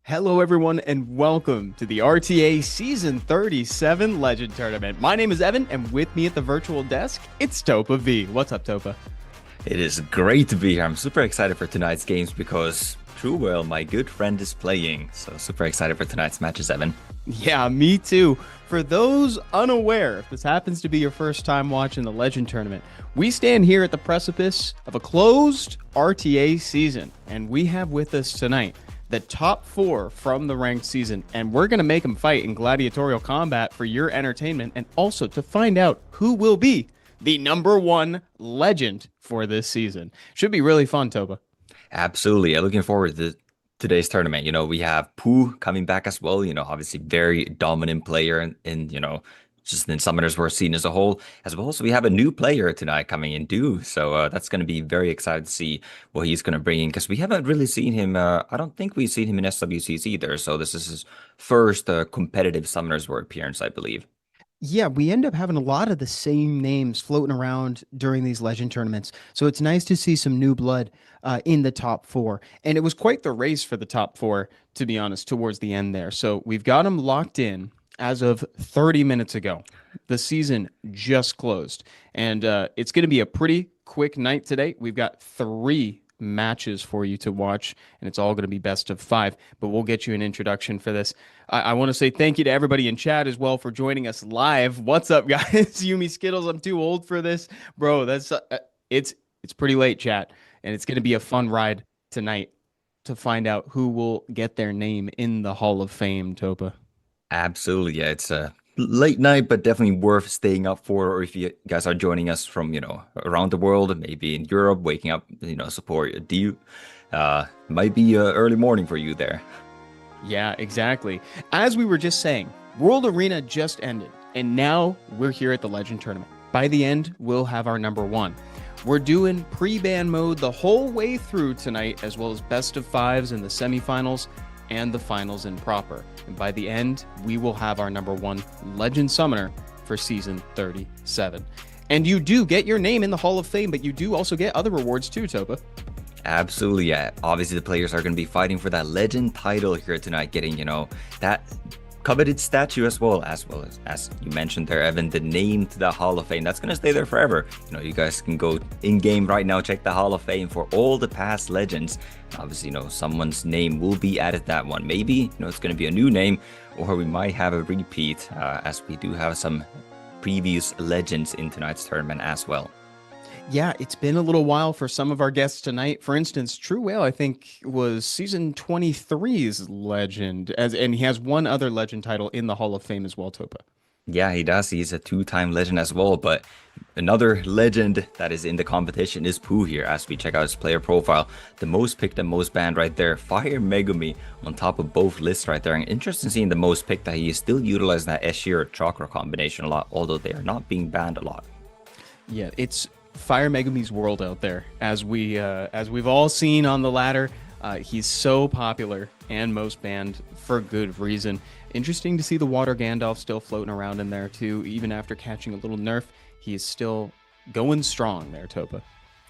Hello, everyone, and welcome to the RTA Season 37 Legend Tournament. My name is Evan, and with me at the virtual desk, it's Topa V. What's up, Topa? It is great to be here. I'm super excited for tonight's games because Truewell, my good friend, is playing. So super excited for tonight's matches, Evan. Yeah, me too. For those unaware, if this happens to be your first time watching the Legend Tournament, we stand here at the precipice of a closed RTA season, and we have with us tonight the top four from the ranked season, and we're going to make them fight in gladiatorial combat for your entertainment and also to find out who will be the number one legend for this season. Should be really fun, Toba. Absolutely. I'm looking forward to today's tournament. We have Pooh coming back as well, obviously very dominant player in just in Summoners War scene as a whole, as well. So we have a new player tonight coming in, Do. So that's going to be very excited to see what he's going to bring in because we haven't really seen him. I don't think we've seen him in SWCs either. So this is his first competitive Summoners War appearance, I believe. Yeah, we end up having a lot of the same names floating around during these legend tournaments. So it's nice to see some new blood in the top four. And it was quite the race for the top four, to be honest, towards the end there. So we've got them locked in as of 30 minutes ago. The season just closed. And it's going to be a pretty quick night today. We've got 3 matches for you to watch, and it's all going to be best of 5, but we'll get you an introduction for this. I want to say thank you to everybody in chat as well for joining us live. What's up, guys? Yumi Skittles, I'm too old for this, bro. That's it's pretty late, chat, and it's going to be a fun ride tonight to find out who will get their name in the Hall of Fame, Topa. Absolutely. Yeah, it's a late night, but definitely worth staying up for. Or if you guys are joining us from, around the world, maybe in Europe, waking up, support you. Might be early morning for you there. Yeah, exactly. As we were just saying, World Arena just ended, and now we're here at the Legend Tournament. By the end, we'll have our number one. We're doing pre-ban mode the whole way through tonight, as well as best of 5s in the semifinals and the finals in proper. And by the end, we will have our number one Legend Summoner for Season 37. And you do get your name in the Hall of Fame, but you do also get other rewards too, Topa. Absolutely, yeah. Obviously, the players are going to be fighting for that Legend title here tonight, getting, that coveted statue as well as you mentioned there, Evan, the name to the Hall of Fame. That's going to stay there forever. You guys can go in-game right now, check the Hall of Fame for all the past legends. Obviously, someone's name will be added that one. Maybe, it's going to be a new name, or we might have a repeat, as we do have some previous legends in tonight's tournament as well. Yeah, it's been a little while for some of our guests tonight. For instance, True Whale, I think, was Season 23's legend, and he has one other legend title in the Hall of Fame as well, Topa. Yeah, he does. He's a 2-time legend as well, but another legend that is in the competition is Pooh here as we check out his player profile. The most picked and most banned right there. Fire Megumi on top of both lists right there. And interesting seeing the most picked that he is still utilizing that Eshir Chakra combination a lot, although they are not being banned a lot. Yeah, it's Fire Megumi's world out there, as we've all seen on the ladder. He's so popular and most banned for good reason. Interesting to see the Water Gandalf still floating around in there too. Even after catching a little nerf, he is still going strong there, Topa.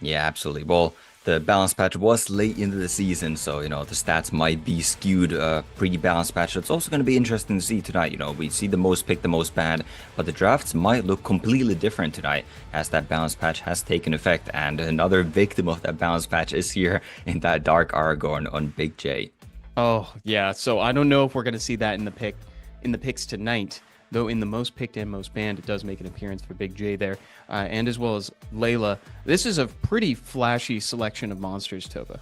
Yeah, absolutely. Well, the balance patch was late into the season, so, the stats might be skewed pre-balance patch. So it's also going to be interesting to see tonight. We see the most picked, the most banned, but the drafts might look completely different tonight as that balance patch has taken effect. And another victim of that balance patch is here in that Dark Aragorn on Big J. Oh, yeah. So I don't know if we're going to see that in the picks tonight. Though in the most picked and most banned, it does make an appearance for Big J there, and as well as Layla. This is a pretty flashy selection of monsters, Topa.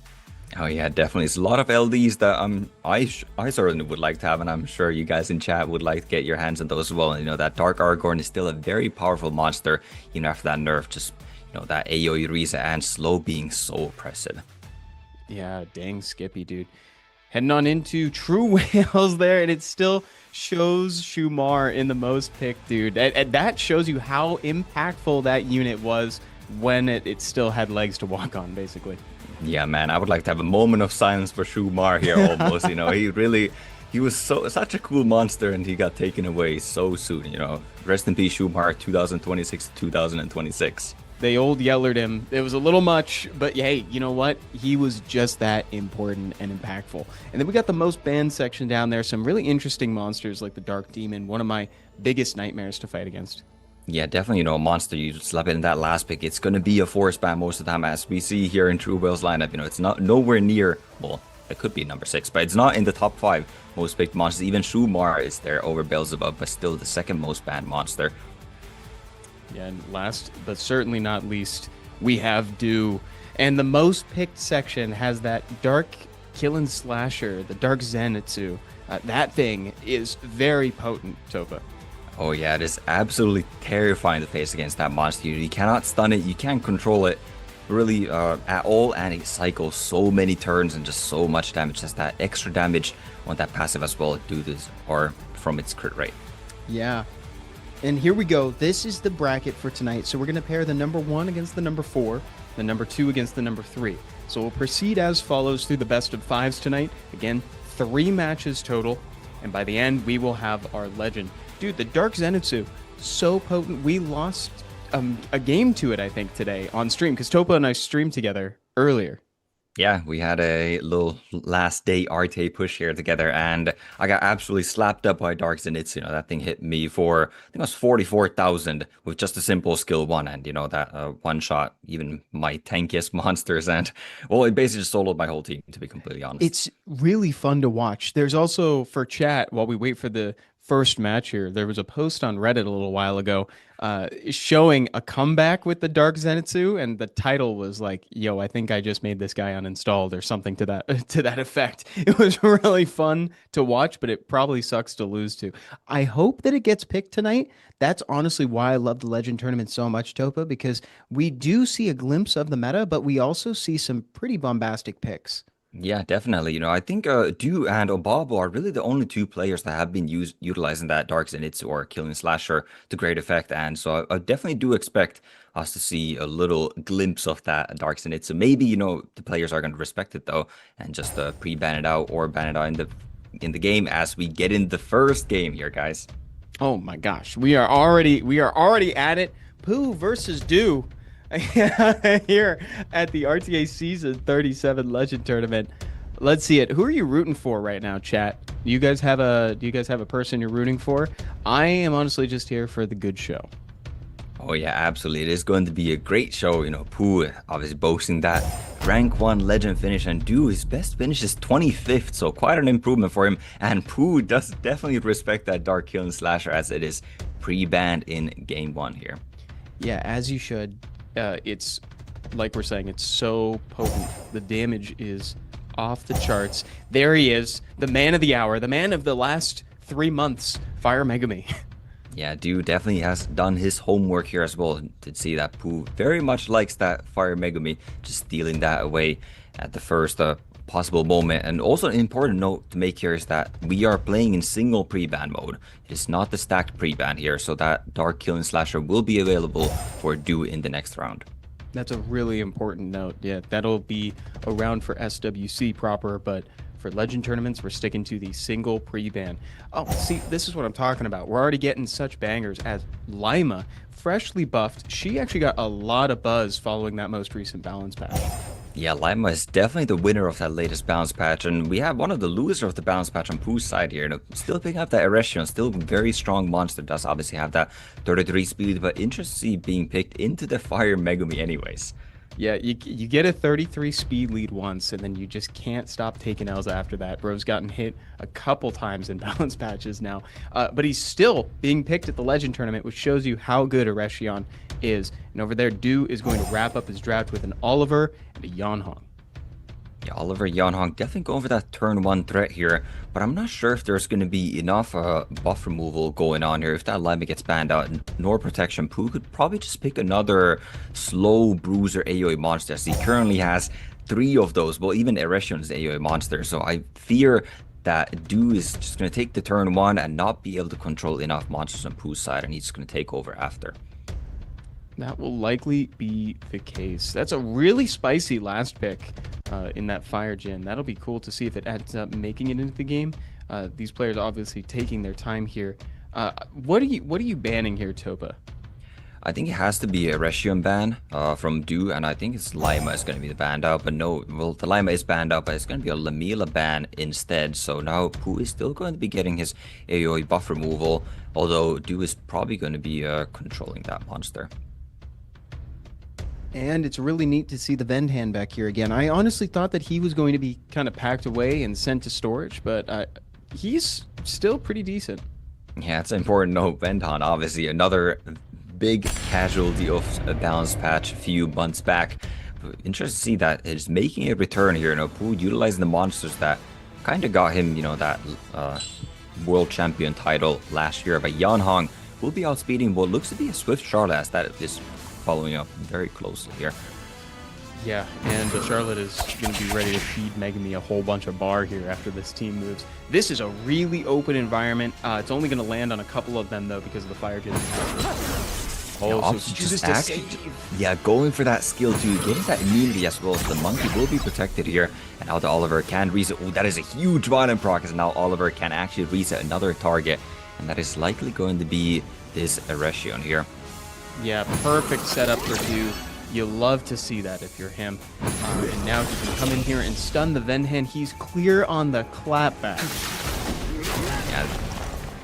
Oh yeah, definitely. It's a lot of LDs that I certainly would like to have, and I'm sure you guys in chat would like to get your hands on those as well. And that Dark Aragorn is still a very powerful monster, after that nerf. Just that AoE Risa and slow being so oppressive. Yeah, dang Skippy, dude. Heading on into True Whales there, and it still shows Shumar in the most picked, dude. And that shows you how impactful that unit was when it still had legs to walk on, basically. Yeah, man, I would like to have a moment of silence for Shumar here almost. He was such a cool monster, and he got taken away so soon. Rest in peace, Shumar, 2026 to 2026. They old yellered him. It was a little much, but hey, you know what? He was just that important and impactful. And then we got the most banned section down there. Some really interesting monsters like the Dark Demon, one of my biggest nightmares to fight against. Yeah, definitely, a monster you slap in that last pick. It's going to be a force ban most of the time, as we see here in True Whale's lineup. It's not nowhere near, well, it could be number 6, but it's not in the top 5 most picked monsters. Even Shumar is there over Beelzebub, but still the second most banned monster. Yeah, and last but certainly not least, we have Do. And the most picked section has that Dark Killing Slasher, the Dark Zenitsu. That thing is very potent, Topa. Oh yeah, it is absolutely terrifying to face against that monster. You cannot stun it, you can't control it really at all, and it cycles so many turns and just so much damage. Just that extra damage on that passive as well due to this, or from its crit rate. Yeah. And here we go. This is the bracket for tonight. So we're going to pair the number 1 against the number 4, the number 2 against the number 3. So we'll proceed as follows through the best of 5s tonight. Again, 3 matches total. And by the end, we will have our legend. Dude, the Dark Zenitsu, so potent. We lost a game to it, I think, today on stream, because Topa and I streamed together earlier. Yeah, we had a little last day RTA push here together, and I got absolutely slapped up by Dark Zenitsu. That thing hit me for, I think it was 44,000 with just a simple skill 1, and that one shot even my tankiest monsters, and well, it basically just soloed my whole team, to be completely honest. It's really fun to watch. There's also, for chat, while we wait for the first match here, there was a post on Reddit a little while ago showing a comeback with the Dark Zenitsu, and the title was like, yo, I think I just made this guy uninstalled, or something to that effect. It was really fun to watch, but it probably sucks to lose to. I hope that it gets picked tonight. That's honestly why I love the Legend Tournament so much, Topa, because we do see a glimpse of the meta, but we also see some pretty bombastic picks. Yeah, definitely. I think Du and Obabo are really the only 2 players that have been utilizing that Dark Zenitsu or Killing Slasher to great effect. And so I definitely do expect us to see a little glimpse of that Dark Zenitsu. Maybe, the players are going to respect it, though, and just pre-ban it out or ban it out in the game as we get in the first game here, guys. Oh my gosh, we are already at it. Pooh versus Do. Here at the RTA Season 37 Legend Tournament. Let's see it. Who are you rooting for right now, chat? Do you guys have a person you're rooting for? I am honestly just here for the good show. Oh yeah, absolutely. It is going to be a great show. Pooh obviously boasting that rank 1 legend finish, and Do, his best finish is 25th, so quite an improvement for him. And Pooh does definitely respect that Dark Killing Slasher, as it is pre-banned in game 1 here. Yeah, as you should. It's like we're saying, it's so potent. The damage is off the charts. There he is, the man of the hour, the man of the last 3 months, Fire Megami. Yeah, Do definitely has done his homework here as well to see that Pooh very much likes that Fire Megami, just stealing that away at the first possible moment. And also an important note to make here is that we are playing in single pre-ban mode. It is not the stacked pre-ban here, so that Dark Killing Slasher will be available for Do in the next round. That's a really important note. Yeah, that'll be around for SWC proper, but for Legend tournaments, we're sticking to the single pre-ban. Oh, see, this is what I'm talking about. We're already getting such bangers as Lima, freshly buffed. She actually got a lot of buzz following that most recent balance patch. Yeah, Lima is definitely the winner of that latest balance patch, and we have one of the losers of the balance patch on Pooh's side here. Still picking up that Erection, still very strong monster, does obviously have that 33 speed, but interesting being picked into the Fire Megumi anyways. Yeah, you get a 33 speed lead once, and then you just can't stop taking L's after that. Bro's gotten hit a couple times in balance patches now, but he's still being picked at the Legend tournament, which shows you how good Erection is. And over there, Do is going to wrap up his draft with an Oliver and a Yanhong. Yeah, Oliver Yanhong definitely going for that turn 1 threat here, but I'm not sure if there's going to be enough buff removal going on here. If that Lima gets banned out, nor protection, Pooh could probably just pick another slow bruiser AoE monster, as he currently has 3 of those. Well, even Erection is AoE monster, so I fear that Do is just going to take the turn 1 and not be able to control enough monsters on Pooh's side, and he's just going to take over after. That will likely be the case. That's a really spicy last pick in that Fire Gen. That'll be cool to see if it ends up making it into the game. These players obviously taking their time here. What are you banning here, Topa? I think it has to be a Reshion ban from Du, and I think it's Lima is going to be the banned out. But no, well, the Lima is banned out, but it's going to be a Lamila ban instead. So now Pooh is still going to be getting his AoE buff removal, although Du is probably going to be controlling that monster. And it's really neat to see the Vend hand back here again. I honestly thought that he was going to be kind of packed away and sent to storage, but he's still pretty decent. Yeah, it's an important note. Vendhan, obviously, another big casualty of a balance patch a few months back. But interesting to see that it's making a return here. You know, Pooh utilizing the monsters that kind of got him, you know, that world champion title last year. But Yanhong will be outspeeding what looks to be a Swift Charlotte, as that is following up very closely here. Yeah, and Charlotte is going to be ready to feed Megami a whole bunch of bar here after this team moves. This is a really open environment. It's only going to land on a couple of them, though, because of the fire gen. Oh, so just actually, yeah, going for that skill too, getting that immunity as well. So the monkey will be protected here, and now the Oliver can reset. Oh, that is a huge violent proc, as now Oliver can actually reset another target, and that is likely going to be this Eresion here. Yeah, perfect setup for Du. You love to see that if you're him. And now he can come in here and stun the Venhan. He's clear on the clapback. Yeah,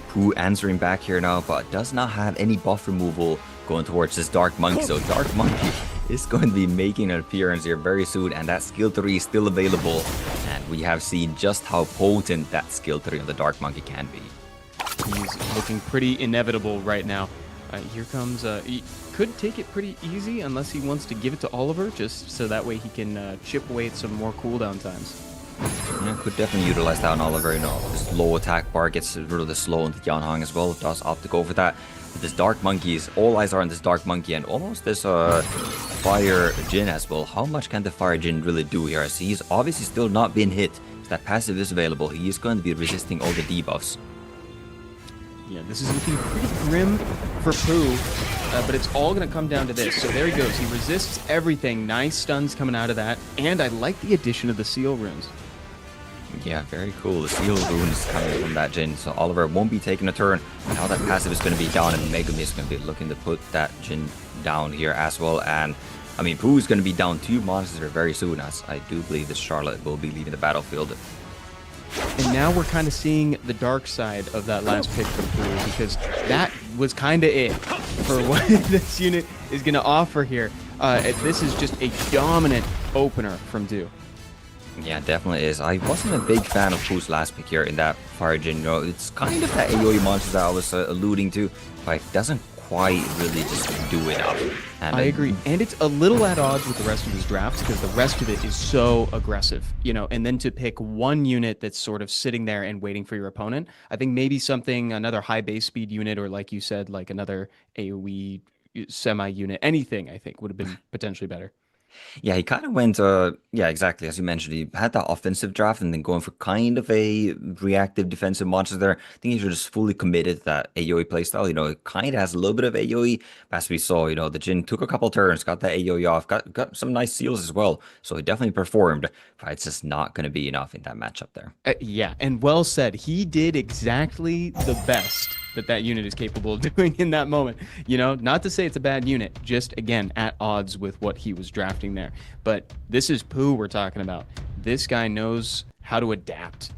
Pooh answering back here now, but does not have any buff removal going towards this Dark Monkey. So Dark Monkey is going to be making an appearance here very soon, and that skill 3 is still available. And we have seen just how potent that skill 3 of the Dark Monkey can be. He's looking pretty inevitable right now. Here comes, he could take it pretty easy unless he wants to give it to Oliver, just so that way he can chip away at some more cooldown times. Yeah, could definitely utilize that on Oliver. You know, this low attack bar gets rid of the slow into Yanhong as well. Does opt to go for that. But this Dark Monkey is, all eyes are on this Dark Monkey, and almost this Fire Jin as well. How much can the Fire Jin really do here? As he's obviously still not been hit. So that passive is available. He is going to be resisting all the debuffs. Yeah, this is looking pretty grim for Pooh, but it's all going to come down to this. So there he goes. He resists everything. Nice stuns coming out of that. And I like the addition of the Seal Runes. Yeah, very cool. The Seal Runes coming from that Jin. So Oliver won't be taking a turn. Now that passive is going to be down, and Megami is going to be looking to put that Jin down here as well. And, I mean, Pooh is going to be down 2 monsters very soon, as I do believe this Charlotte will be leaving the battlefield. And now we're kind of seeing the dark side of that last pick from Pooh, because that was kind of it for what this unit is going to offer here. This is just a dominant opener from Du. Yeah, definitely is. I wasn't a big fan of Pooh's last pick here in that Fire Jin. You know, it's kind of that AoE monster that I was alluding to, but it doesn't quite really just do enough. And I agree. And it's a little at odds with the rest of his drafts, because the rest of it is so aggressive, you know, and then to pick one unit that's sort of sitting there and waiting for your opponent, I think maybe something, another high base speed unit, or like you said, like another AoE semi unit, anything I think would have been potentially better. yeah, he kind of went, yeah, exactly. As you mentioned, he had that offensive draft and then going for kind of a reactive defensive monster there. I think he should just fully committed to that AoE playstyle. You know, it kind of has a little bit of AoE. As we saw, you know, the Jin took a couple turns, got that AoE off, got some nice seals as well. So he definitely performed, but it's just not going to be enough in that matchup there. Yeah, and well said. He did exactly the best that unit is capable of doing in that moment. You know, not to say it's a bad unit, just again at odds with what he was drafting there. But this is Pooh we're talking about. This guy knows how to adapt.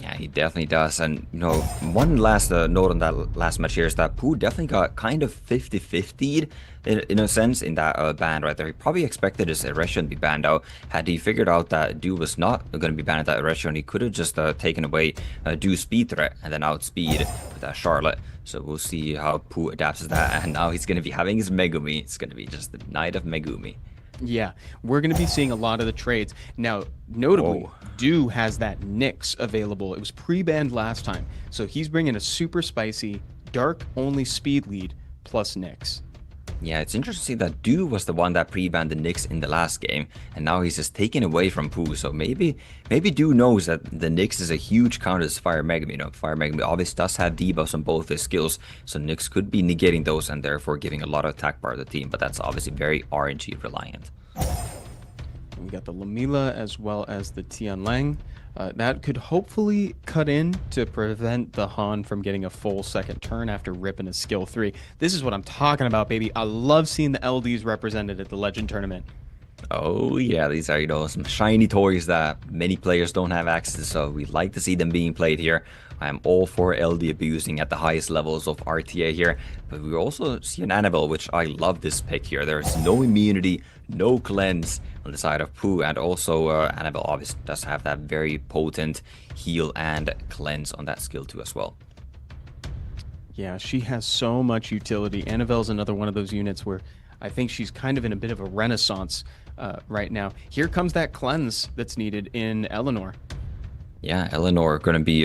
Yeah, he definitely does. And, you know, one last note on that last match here is that Pooh definitely got kind of 50-50'd in a sense in that ban right there. He probably expected his Erection to be banned out. Had he figured out that Du was not going to be banned at that Erection, he could have just taken away Du's speed threat and then outspeed with that Charlotte. So we'll see how Pooh adapts to that. And now he's going to be having his Megumi. It's going to be just the Knight of Megumi. Yeah, we're going to be seeing a lot of the trades. Now, notably, Du has that Nyx available. It was pre-banned last time. So he's bringing a super spicy, dark-only speed lead plus Nyx. Yeah, it's interesting to see that Du was the one that pre-banned the Nyx in the last game, and now he's just taken away from Pooh. So maybe Du knows that the Nyx is a huge counter to Fire Megami. You know, Fire Megami obviously does have debuffs on both his skills, so Nyx could be negating those and therefore giving a lot of attack bar to the team, but that's obviously very RNG reliant. We got the Lamila as well as the Tianlang. That could hopefully cut in to prevent the Han from getting a full second turn after ripping a skill 3. This is what I'm talking about, baby. I love seeing the LDs represented at the Legend Tournament. Oh yeah, these are, some shiny toys that many players don't have access to, so we'd like to see them being played here. I am all for LD abusing at the highest levels of RTA here, but we also see an Annabelle, which I love this pick here. There's no immunity, no cleanse on the side of Pooh, and also Annabelle obviously does have that very potent heal and cleanse on that skill too as well. Yeah, she has so much utility. Annabelle's another one of those units where I think she's kind of in a bit of a renaissance right now. Here comes that cleanse that's needed in Eleanor. Yeah, Eleanor going to be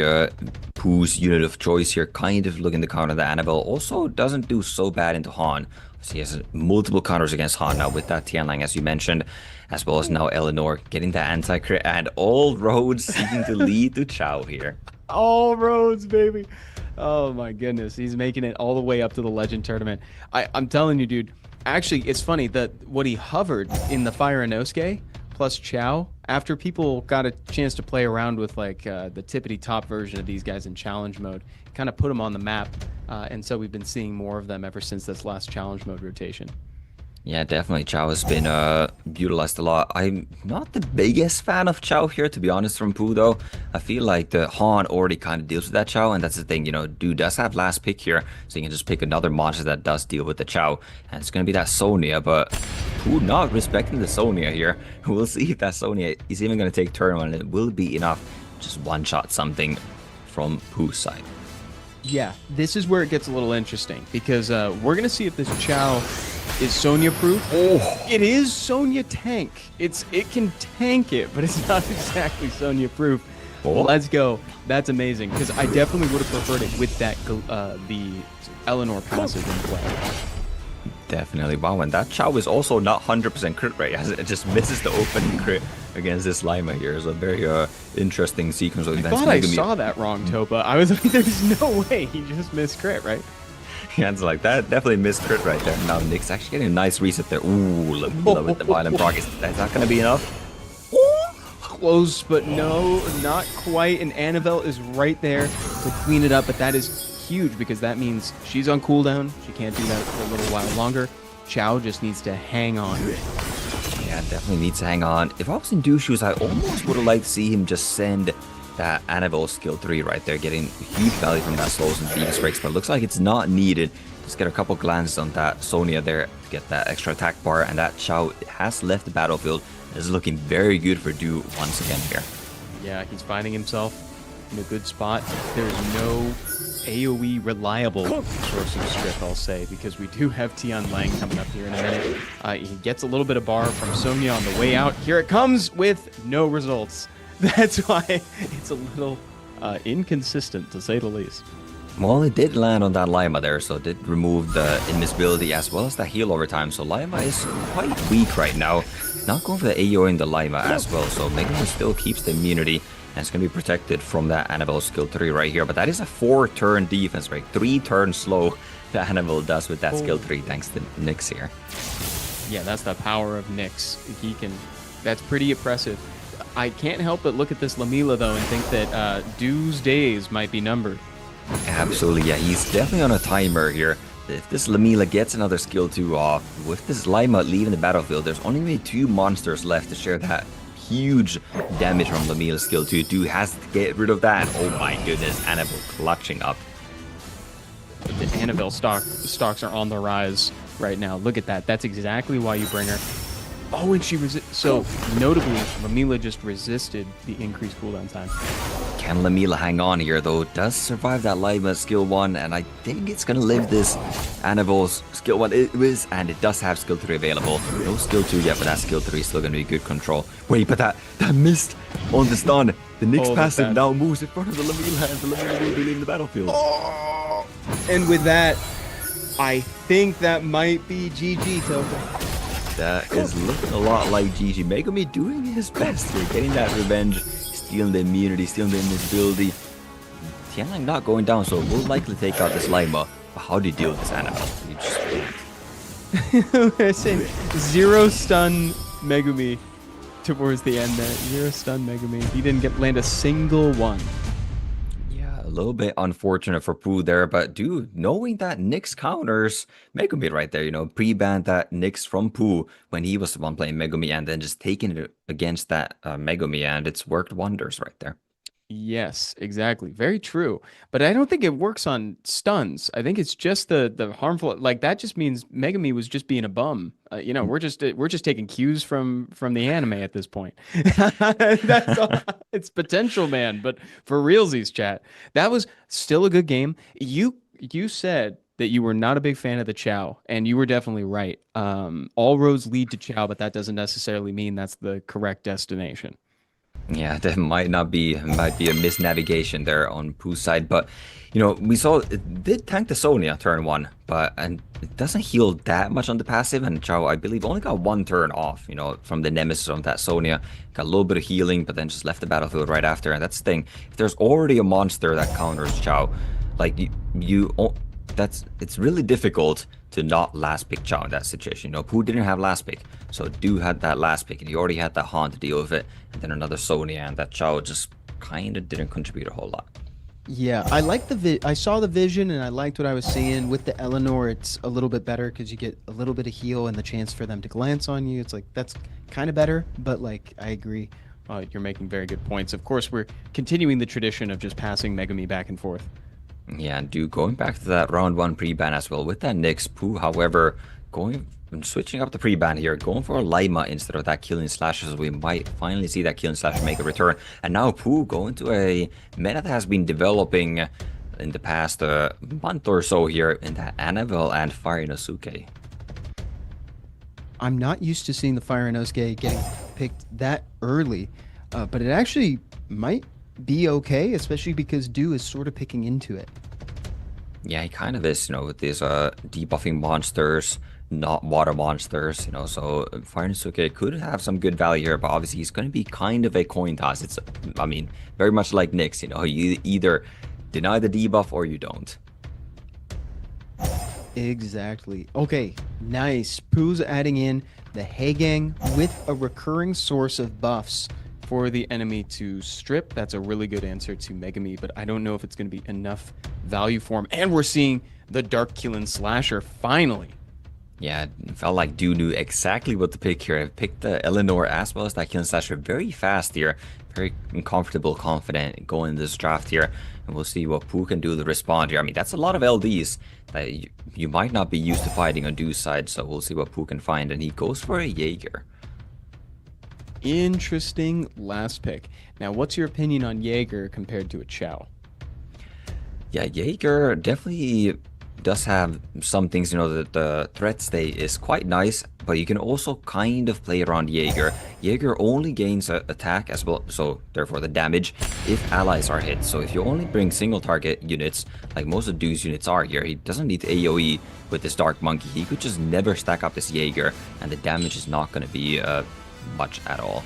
Pooh's unit of choice here, kind of looking to counter the Annabelle. Also doesn't do so bad into Han. So he has multiple counters against Han now with that Tianlang, as you mentioned, as well as now Eleanor getting the anti-crit, and all roads seeking to lead to Chow here. All roads, baby. Oh my goodness, he's making it all the way up to the Legend Tournament. I'm telling you, dude. Actually, it's funny that what he hovered in the Fire Inosuke plus Chow, after people got a chance to play around with like the tippity top version of these guys in challenge mode, kind of put them on the map, and so we've been seeing more of them ever since this last challenge mode rotation. Yeah, definitely. Chow has been utilized a lot. I'm not the biggest fan of Chow here, to be honest, from Pooh, though. I feel like the Han already kind of deals with that Chow, and that's the thing, dude does have last pick here, so you can just pick another monster that does deal with the Chow, and it's going to be that Sonya, but Pooh not respecting the Sonya here. We'll see if that Sonya is even going to take turn one, and it will be enough to just one-shot something from Pooh's side. Yeah, this is where it gets a little interesting, because we're going to see if this Chow is Sonya proof. Oh, it is Sonya tank. It can tank it, but it's not exactly Sonya proof. Oh. Let's go. That's amazing, because I definitely would have preferred it with that the Eleanor passive in play. Definitely. Wow, and that Chow is also not 100% crit rate, as it just misses the opening crit against this Lima here. It's a very interesting sequence of events. I thought I saw that wrong, Topa. I was like, there's no way he just missed crit, right? Yeah, it's like that. Definitely missed crit right there. Now Nick's actually getting a nice reset there. Ooh, Lamila with the violent proc. Is that going to be enough? Close, but no, not quite. And Annabelle is right there to clean it up, but that is huge because that means she's on cooldown. She can't do that for a little while longer. Chow just needs to hang on. Yeah, definitely needs to hang on. If I was in Doo Shoes, I almost would have liked to see him just send that Annabelle skill 3 right there, getting huge value from that slows and Phoenix breaks, but it looks like it's not needed. Just get a couple glances on that Sonya there to get that extra attack bar, and that Chow has left the battlefield. This is looking very good for Doo once again here. Yeah, he's finding himself in a good spot. There's no AoE reliable source of strip, I'll say, because we do have Tianlang coming up here in a minute. He gets a little bit of bar from Sonya on the way out. Here it comes with no results. That's why it's a little inconsistent, to say the least. Well, it did land on that Lima there, so it did remove the invisibility as well as the heal over time. So Lima is quite weak right now. Not going for the AoE in the Lima as well, so Megalon still keeps the immunity. And it's going to be protected from that Annabelle skill 3 right here. But that is a 4-turn defense break. 3 turns slow that Annabelle does with that skill 3 thanks to Nyx here. Yeah, that's the power of Nyx. That's pretty impressive. I can't help but look at this Lamila, though, and think that Doo's days might be numbered. Absolutely, yeah. He's definitely on a timer here. If this Lamila gets another skill 2 off, with this Lima leaving the battlefield, there's only maybe 2 monsters left to share that huge damage from Lamila's skill 2. Doo has to get rid of that. Oh my goodness, Annabelle clutching up. The Annabelle stocks are on the rise right now. Look at that. That's exactly why you bring her. Oh, and she so notably, Lamila just resisted the increased cooldown time. Can Lamila hang on here though? Does survive that Lima skill 1, and I think it's gonna live this Annabelle's skill 1. It is, and it does have skill 3 available. No skill 2 yet, but that skill 3 is still gonna be good control. Wait, but that missed on the stun. The Nyx passive now moves in front of the Lamila, and the Lamila will be leaving the battlefield. Oh! And with that, I think that might be GG, Toka. That is looking a lot like GG. Megumi doing his best here, getting that revenge, stealing the immunity, stealing the invisibility. Tianlang not going down, so we'll likely take out this Lima. But how do you deal with this Annabelle? You just... 0 stun Megumi towards the end there. You're a stun, Megumi. He didn't land a single one. Yeah, a little bit unfortunate for Pooh there, but dude, knowing that Nyx counters Megumi right there, pre-banned that Nyx from Pooh when he was the one playing Megumi and then just taking it against that Megumi, and it's worked wonders right there. Yes, exactly. Very true. But I don't think it works on stuns. I think it's just the harmful, like that just means Megami was just being a bum. We're just taking cues from the anime at this point. That's all. It's potential, man. But for realsies, chat, that was still a good game. You said that you were not a big fan of the Chow, and you were definitely right. All roads lead to Chow, but that doesn't necessarily mean that's the correct destination. Yeah, that might be a misnavigation there on Pooh's side, but we saw it did tank the Sonya turn one, and it doesn't heal that much on the passive, and Chow, I believe, only got one turn off, from the nemesis on that Sonya. Got a little bit of healing, but then just left the battlefield right after, and that's the thing. If there's already a monster that counters Chow, like it's really difficult to not last pick Chow in that situation. Pooh didn't have last pick, so Do had that last pick, and he already had that Han to deal with it, and then another Sonya, and that Chow just kind of didn't contribute a whole lot. Yeah, I like I saw the vision, and I liked what I was seeing. With the Eleanor, it's a little bit better because you get a little bit of heal and the chance for them to glance on you. It's like, that's kind of better, but like, I agree. You're making very good points. Of course, we're continuing the tradition of just passing Megami back and forth. Yeah, and going back to that round one pre-ban as well with that Nyx. Pooh, however, switching up the pre-ban here, going for a Lima instead of that Killing Slasher, so we might finally see that Killing Slasher make a return. And now Pooh going to a meta that has been developing in the past month or so here in that Annabelle and Fire Inosuke. I'm not used to seeing the Fire Inosuke getting picked that early, but it actually might be okay, especially because Do is sort of picking into it. Yeah, he kind of is, with these debuffing monsters, not water monsters, so Fire Inosuke could have some good value here, but obviously he's going to be kind of a coin toss. It's, very much like Nyx, you either deny the debuff or you don't. Exactly. Okay, nice. Pooh's adding in the Heigang with a recurring source of buffs for the enemy to strip. That's a really good answer to Megami, but I don't know if it's going to be enough value for him. And we're seeing the Dark Killing Slasher finally. Yeah, it felt like Do knew exactly what to pick here. I picked the Eleanor as well as that Killing Slasher very fast here. Very comfortable, confident going in this draft here. And we'll see what Pooh can do to respond here. That's a lot of LDs that you might not be used to fighting on Do's side. So we'll see what Pooh can find. And he goes for a Jaeger. Interesting last pick. Now, what's your opinion on Jaeger compared to a Chow? Yeah, Jaeger definitely does have some things, that the threat stay is quite nice, but you can also kind of play around Jaeger. Jaeger only gains attack as well, so therefore the damage, if allies are hit. So if you only bring single target units, like most of Do's units are here, he doesn't need AoE with this Dark Monkey. He could just never stack up this Jaeger, and the damage is not going to be much at all.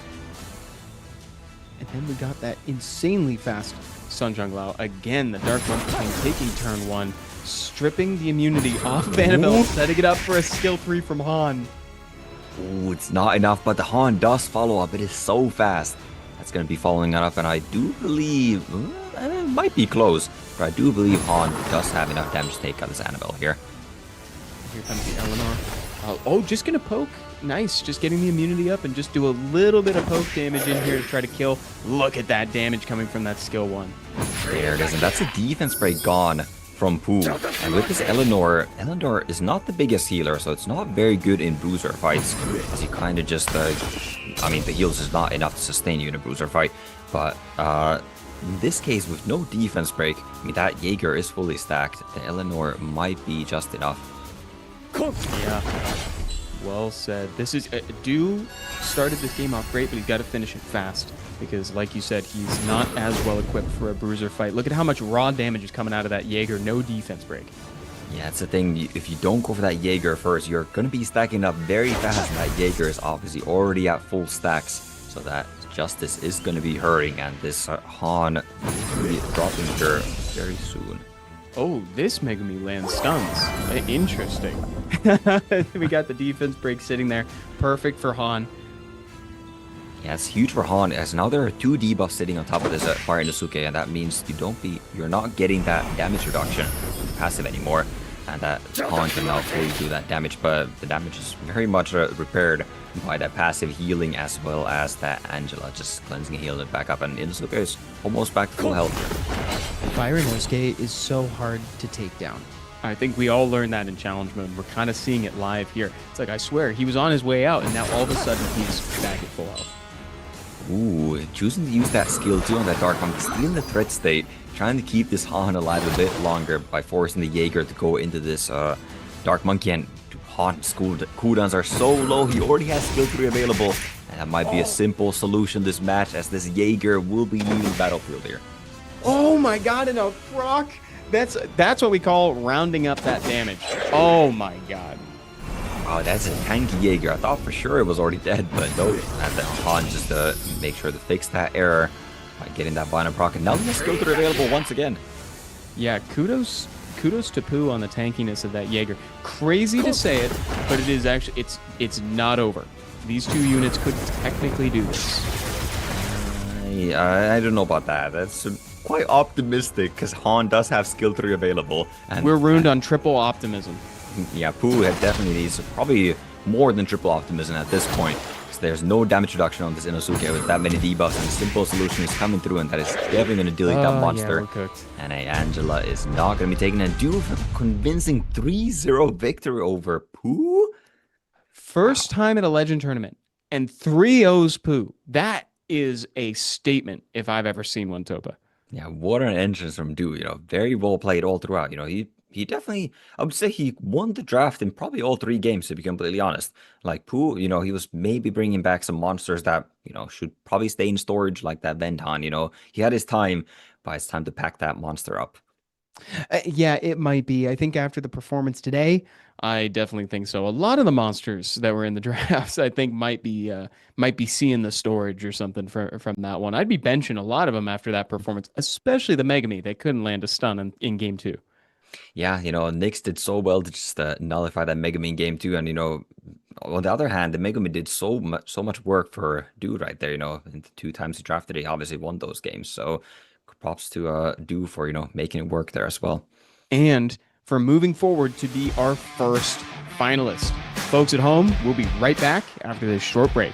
And then we got that insanely fast Sun Lao. Again, the Dark Monkey King taking turn one, stripping the immunity off of Annabelle, setting it up for a skill 3 from Han. Ooh, it's not enough, but the Han does follow up. It is so fast. That's going to be following it up, and I do believe, it might be close, but I do believe Han does have enough damage to take out this Annabelle here. Here comes the Eleanor. Oh, just going to poke. Nice, just getting the immunity up and just do a little bit of poke damage in here to try to kill. Look at that damage coming from that skill 1. There it is, and that's a defense break gone from Pooh. And with this Eleanor is not the biggest healer, so it's not very good in bruiser fights, as you kind of just, the heals is not enough to sustain you in a bruiser fight. But in this case, with no defense break, that Jaeger is fully stacked. The Eleanor might be just enough. Yeah. Well said. This is Do started this game off great, but he's got to finish it fast because, like you said, he's not as well equipped for a bruiser fight. Look at how much raw damage is coming out of that Jaeger. No defense break. Yeah, it's the thing. If you don't go for that Jaeger first, you're going to be stacking up very fast. And that Jaeger is obviously already at full stacks, so that Justice is going to be hurting, and this Han will be dropping her very soon. Oh, this Megami lands stuns. Interesting. We got the defense break sitting there. Perfect for Han. Yeah, it's huge for Han, as now there are 2 debuffs sitting on top of this Fire Inosuke, and that means you're not getting that damage reduction passive anymore, and that Han can now fully do that damage, but the damage is very much repaired by that passive healing as well as that Angela just cleansing and healing it back up, and Inosuke is almost back to full health. Fire Inosuke is so hard to take down. I think we all learned that in challenge mode. We're kind of seeing it live here. It's like, I swear, he was on his way out, and now all of a sudden he's back at full health. Ooh, choosing to use that skill too on that Dark Monk, stealing the threat state, trying to keep this Han alive a bit longer by forcing the Jaeger to go into this Dark Monkey, and Han's cooldowns are so low, he already has skill 3 available, and that might be a simple solution this match, as this Jaeger will be leaving the battlefield here. Oh my god, and a proc! That's what we call rounding up that damage. Oh my god. Oh, that's a tanky Jaeger. I thought for sure it was already dead, but no. And then Han just make sure to fix that error by getting that Violent proc. And now he has skill 3 available once again. Yeah, kudos to Pooh on the tankiness of that Jaeger. Crazy to say it, but it is actually, it's not over. These 2 units could technically do this. I don't know about that. That's quite optimistic, because Han does have skill 3 available. And we're ruined on triple optimism. Yeah, Pooh definitely needs probably more than triple optimism at this point, because there's no damage reduction on this Inosuke with that many debuffs, and a simple solution is coming through, and that is definitely going to delete that monster. Yeah, we're cooked. And Angela is not going to be taking a duel for convincing 3-0 victory over Pooh. First time at a Legend tournament, and 3-0's Pooh. That is a statement if I've ever seen one, Topa. Yeah, what an entrance from Du. Very well played all throughout. He definitely, I would say he won the draft in probably all 3 games, to be completely honest. Like Pooh, he was maybe bringing back some monsters that, should probably stay in storage, like that Venton, He had his time, but it's time to pack that monster up. Yeah, it might be. I think after the performance today, I definitely think so. A lot of the monsters that were in the drafts, I think, might be seeing the storage or something from that one. I'd be benching a lot of them after that performance, especially the Megami. They couldn't land a stun in game 2. Yeah, Nyx did so well to just nullify that Megami in game 2, and on the other hand, the Megami did so much work for Dude right there. And the 2 times he drafted, he obviously won those games. So props to Du for making it work there as well, and for moving forward to be our first finalist. Folks at home, we'll be right back after this short break.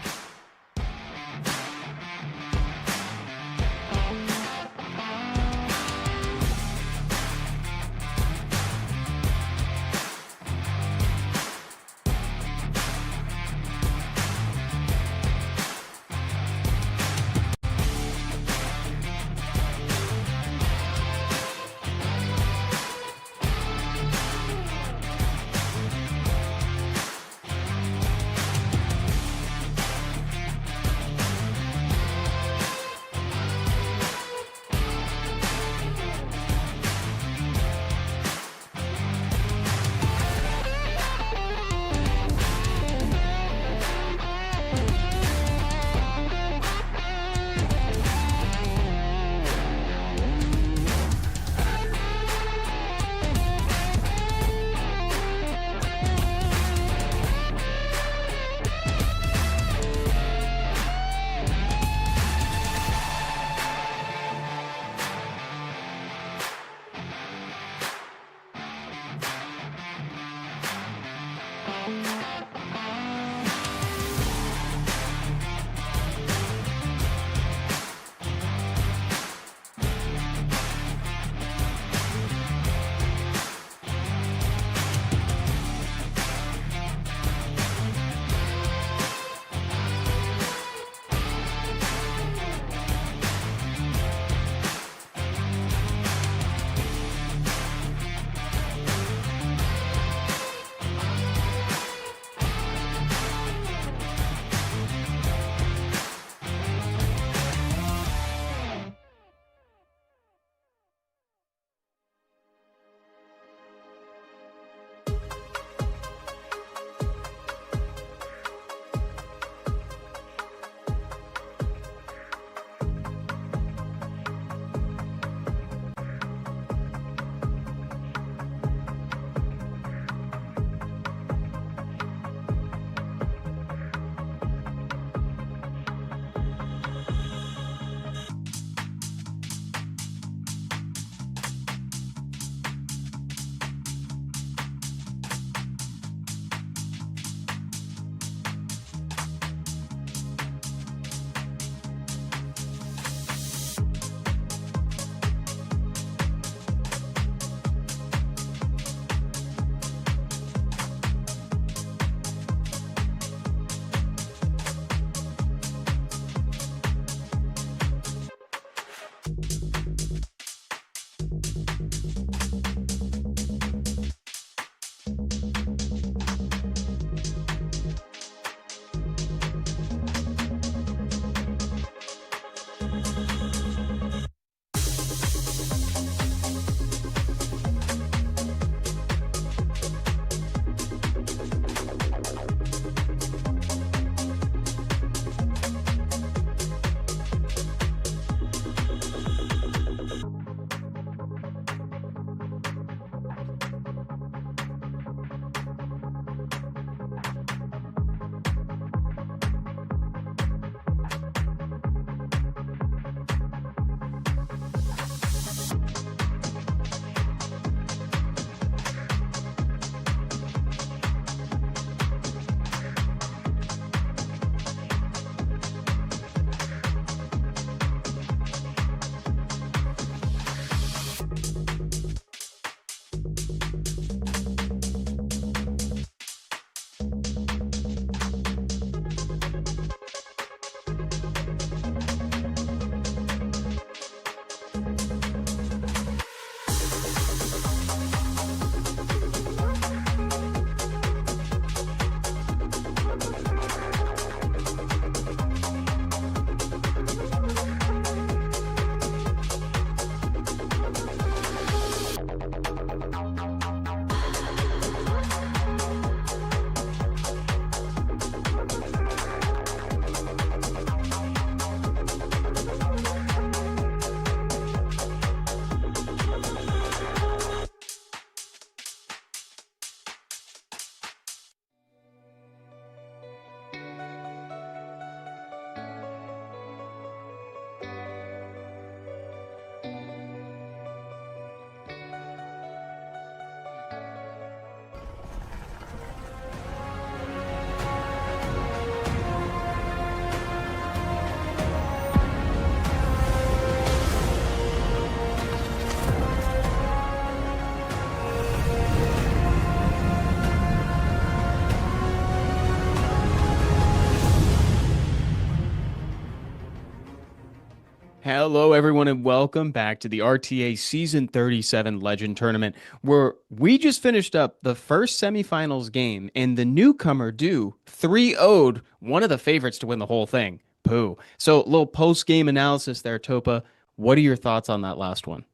Hello, everyone, and welcome back to the RTA Season 37 Legend Tournament, where we just finished up the first semifinals game, and the newcomer, Du, 3-0'd one of the favorites to win the whole thing, Pooh. So, a little post-game analysis there, Topa. What are your thoughts on that last one?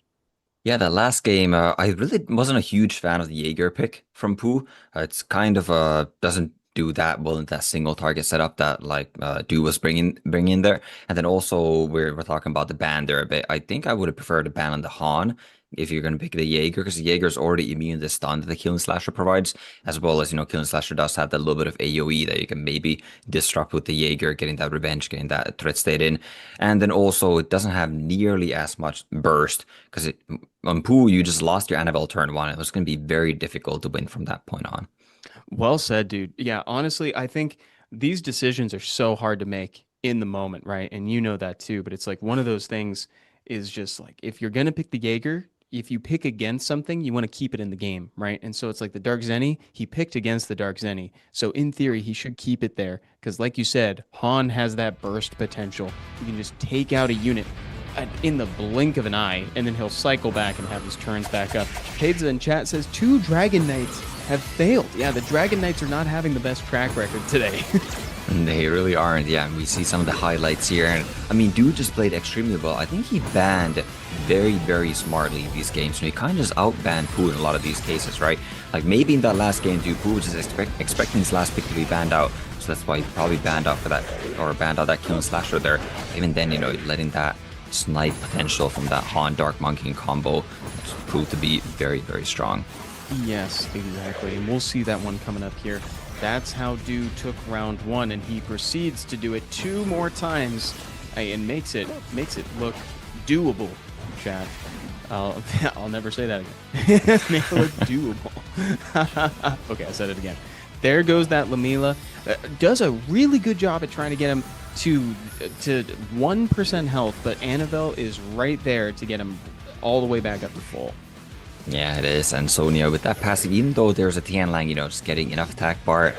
Yeah, that last game, I really wasn't a huge fan of the Jaeger pick from Pooh. It's kind of doesn't do that well in that single target setup that like Du was bringing there. And then also we're talking about the ban there a bit. I think I would have preferred a ban on the Han if you're going to pick the Jaeger, because the Jaeger is already immune to the stun that the Killing Slasher provides, as well as, Killing Slasher does have that little bit of AoE that you can maybe disrupt with the Jaeger, getting that revenge, getting that threat state in. And then also it doesn't have nearly as much burst, because on Pooh, you just lost your Annabelle turn one. It was going to be very difficult to win from that point on. Well said, dude. Yeah, honestly, I think these decisions are so hard to make in the moment, right? And you know that too, but it's like one of those things is just like if you're going to pick the Jaeger, if you pick against something, you want to keep it in the game, right? And so it's like the Dark Zenny, he picked against the Dark Zenny. So in theory, he should keep it there because like you said, Han has that burst potential. You can just take out a unit in the blink of an eye, and then he'll cycle back and have his turns back up. Pedza in chat says 2 Dragon Knights have failed. Yeah, the Dragon Knights are not having the best track record today. They really aren't. Yeah, and we see some of the highlights here. And I mean, Dude just played extremely well. I think he banned very, very smartly in these games. He kind of just outbanned Pooh in a lot of these cases, right? Like maybe in that last game, Dude, Pooh was just expecting his last pick to be banned out. So that's why he probably banned out for that, or banned out that Killing Slasher there. Even then, letting that snipe potential from that Han Dark Monkey combo proved to be very, very strong. Yes, exactly. And we'll see that one coming up here. That's how Du took round 1, and he proceeds to do it 2 more times and makes it look doable, chat. I'll never say that again. Make it look doable. Okay, I said it again. There goes that Lamela. Does a really good job at trying to get him to 1% health, but Annabelle is right there to get him all the way back up to full. Yeah, it is. And so, with that passive, even though there's a Tianlang, just getting enough attack bar,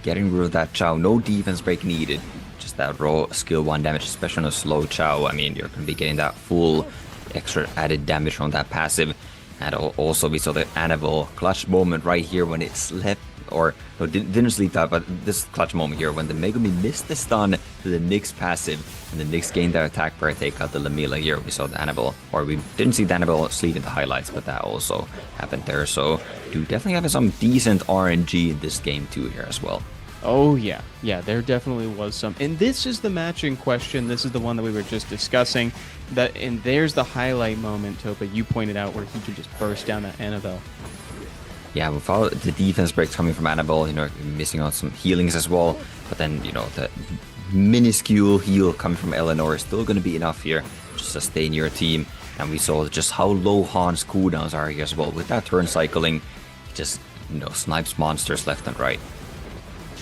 getting rid of that Chow, no defense break needed. just that raw skill 1 damage, especially on a slow Chow. I mean, you're going to be getting that full extra added damage from that passive. And also we saw the Annabelle clutch moment right here when it slept, or no, didn't sleep that, but this clutch moment here when the Megumi missed the stun to the Nyx passive, and the Nyx gained that attack per take out the Lamela here. We saw the Annabelle, or we didn't see the Annabelle sleep in the highlights, but that also happened there. So do definitely have some decent RNG in this game too here as well. Oh, yeah. Yeah, there definitely was some. And this is the matching question. This is the one that we were just discussing. And there's the highlight moment, Topa, you pointed out, where he can just burst down that Annabelle. Yeah, without the defense breaks coming from Annabelle, you know, missing out some healings as well. But then, you know, the minuscule heal coming from Eleanor is still going to be enough here to sustain your team. And we saw just how low Han's cooldowns are here as well. With that turn cycling, he just, you know, snipes monsters left and right.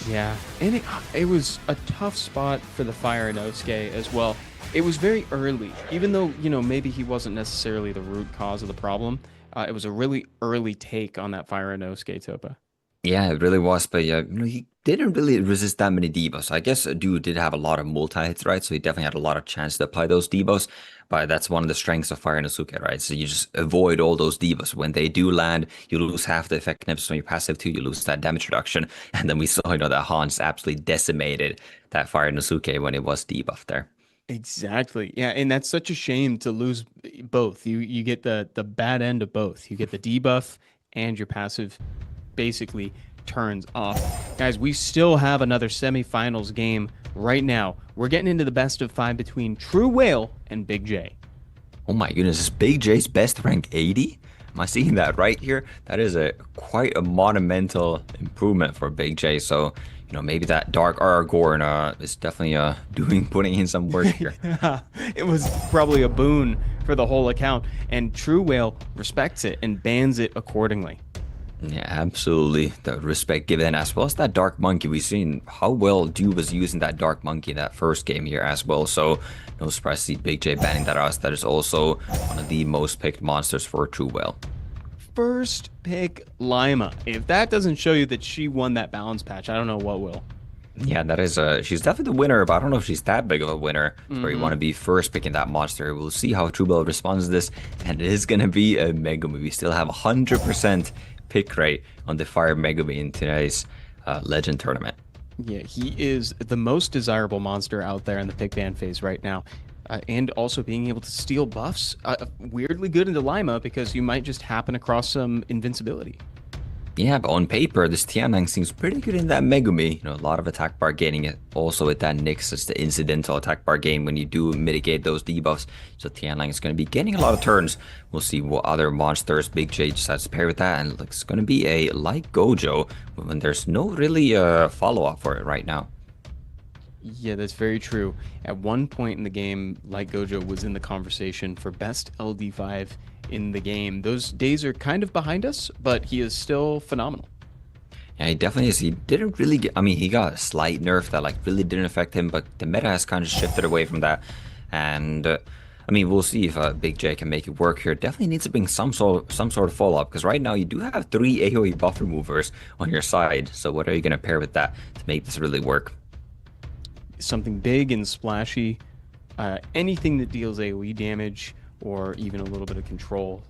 Yeah, and it was a tough spot for the Fire Inosuke as well. It was very early, even though, you know, maybe he wasn't necessarily the root cause of the problem. It was a really early take on that Fire Inosuke, Topa. Yeah, it really was, but yeah, you know, he didn't really resist that many debuffs. I guess Dude did have a lot of multi-hits, right? So he definitely had a lot of chance to apply those debuffs, but that's one of the strengths of Fire Inosuke, right? So you just avoid all those debuffs. When they do land, you lose half the effectiveness from your passive too, you lose that damage reduction. And then we saw, you know, that Hans absolutely decimated that Fire Inosuke when it was debuffed there. Exactly. Yeah, and that's such a shame to lose both. You get the bad end of both. You get the debuff and your passive basically turns off. Guys, we still have another semifinals game right now. We're getting into the best of 5 between True Whale and Big J. Oh my goodness, is Big J's best rank 80? Am I seeing that right here? That is quite a monumental improvement for Big J. So, you know, maybe that Dark Aragorn is definitely putting in some work here. Yeah, it was probably a boon for the whole account, and True Whale respects it and bans it accordingly. Yeah, absolutely. The respect given, as well as that Dark Monkey. We've seen how well Dude was using that Dark Monkey in that first game here as well. So no surprise to see Big J banning that out. That is also one of the most picked monsters for True Whale. First pick Lima. If that doesn't show you that she won that balance patch, I don't know what will. Yeah, that is she's definitely the winner, but I don't know if she's that big of a winner where you want to be first picking that monster. We'll see how True Whale responds to this, and it is going to be a Megumi. We still have 100% pick rate on the Fire Megumi in today's Legend tournament. Yeah, he is the most desirable monster out there in the pick ban phase right now. And also being able to steal buffs, weirdly good into Lima because you might just happen across some invincibility. Yeah, but on paper, this Tianlang seems pretty good in that Megumi. You know, a lot of attack bar gaining it. Also with that Nyx, it's the incidental attack bar gain when you do mitigate those debuffs. So Tianlang is going to be getting a lot of turns. We'll see what other monsters Big J decides to pair with that. And it's going to be a like Gojo when there's no really follow-up for it right now. Yeah, that's very true. At one point in the game, Light Gojo was in the conversation for best LD5 in the game. Those days are kind of behind us, but he is still phenomenal. Yeah, he definitely is. He didn't really get, I mean, he got a slight nerf that like really didn't affect him, but the meta has kind of shifted away from that. And I mean, we'll see if Big J can make it work here. Definitely needs to bring some sort of follow-up, because right now you do have 3 AoE buff removers on your side. So what are you going to pair with that to make this really work? Something big and splashy, anything that deals AoE damage or even a little bit of control,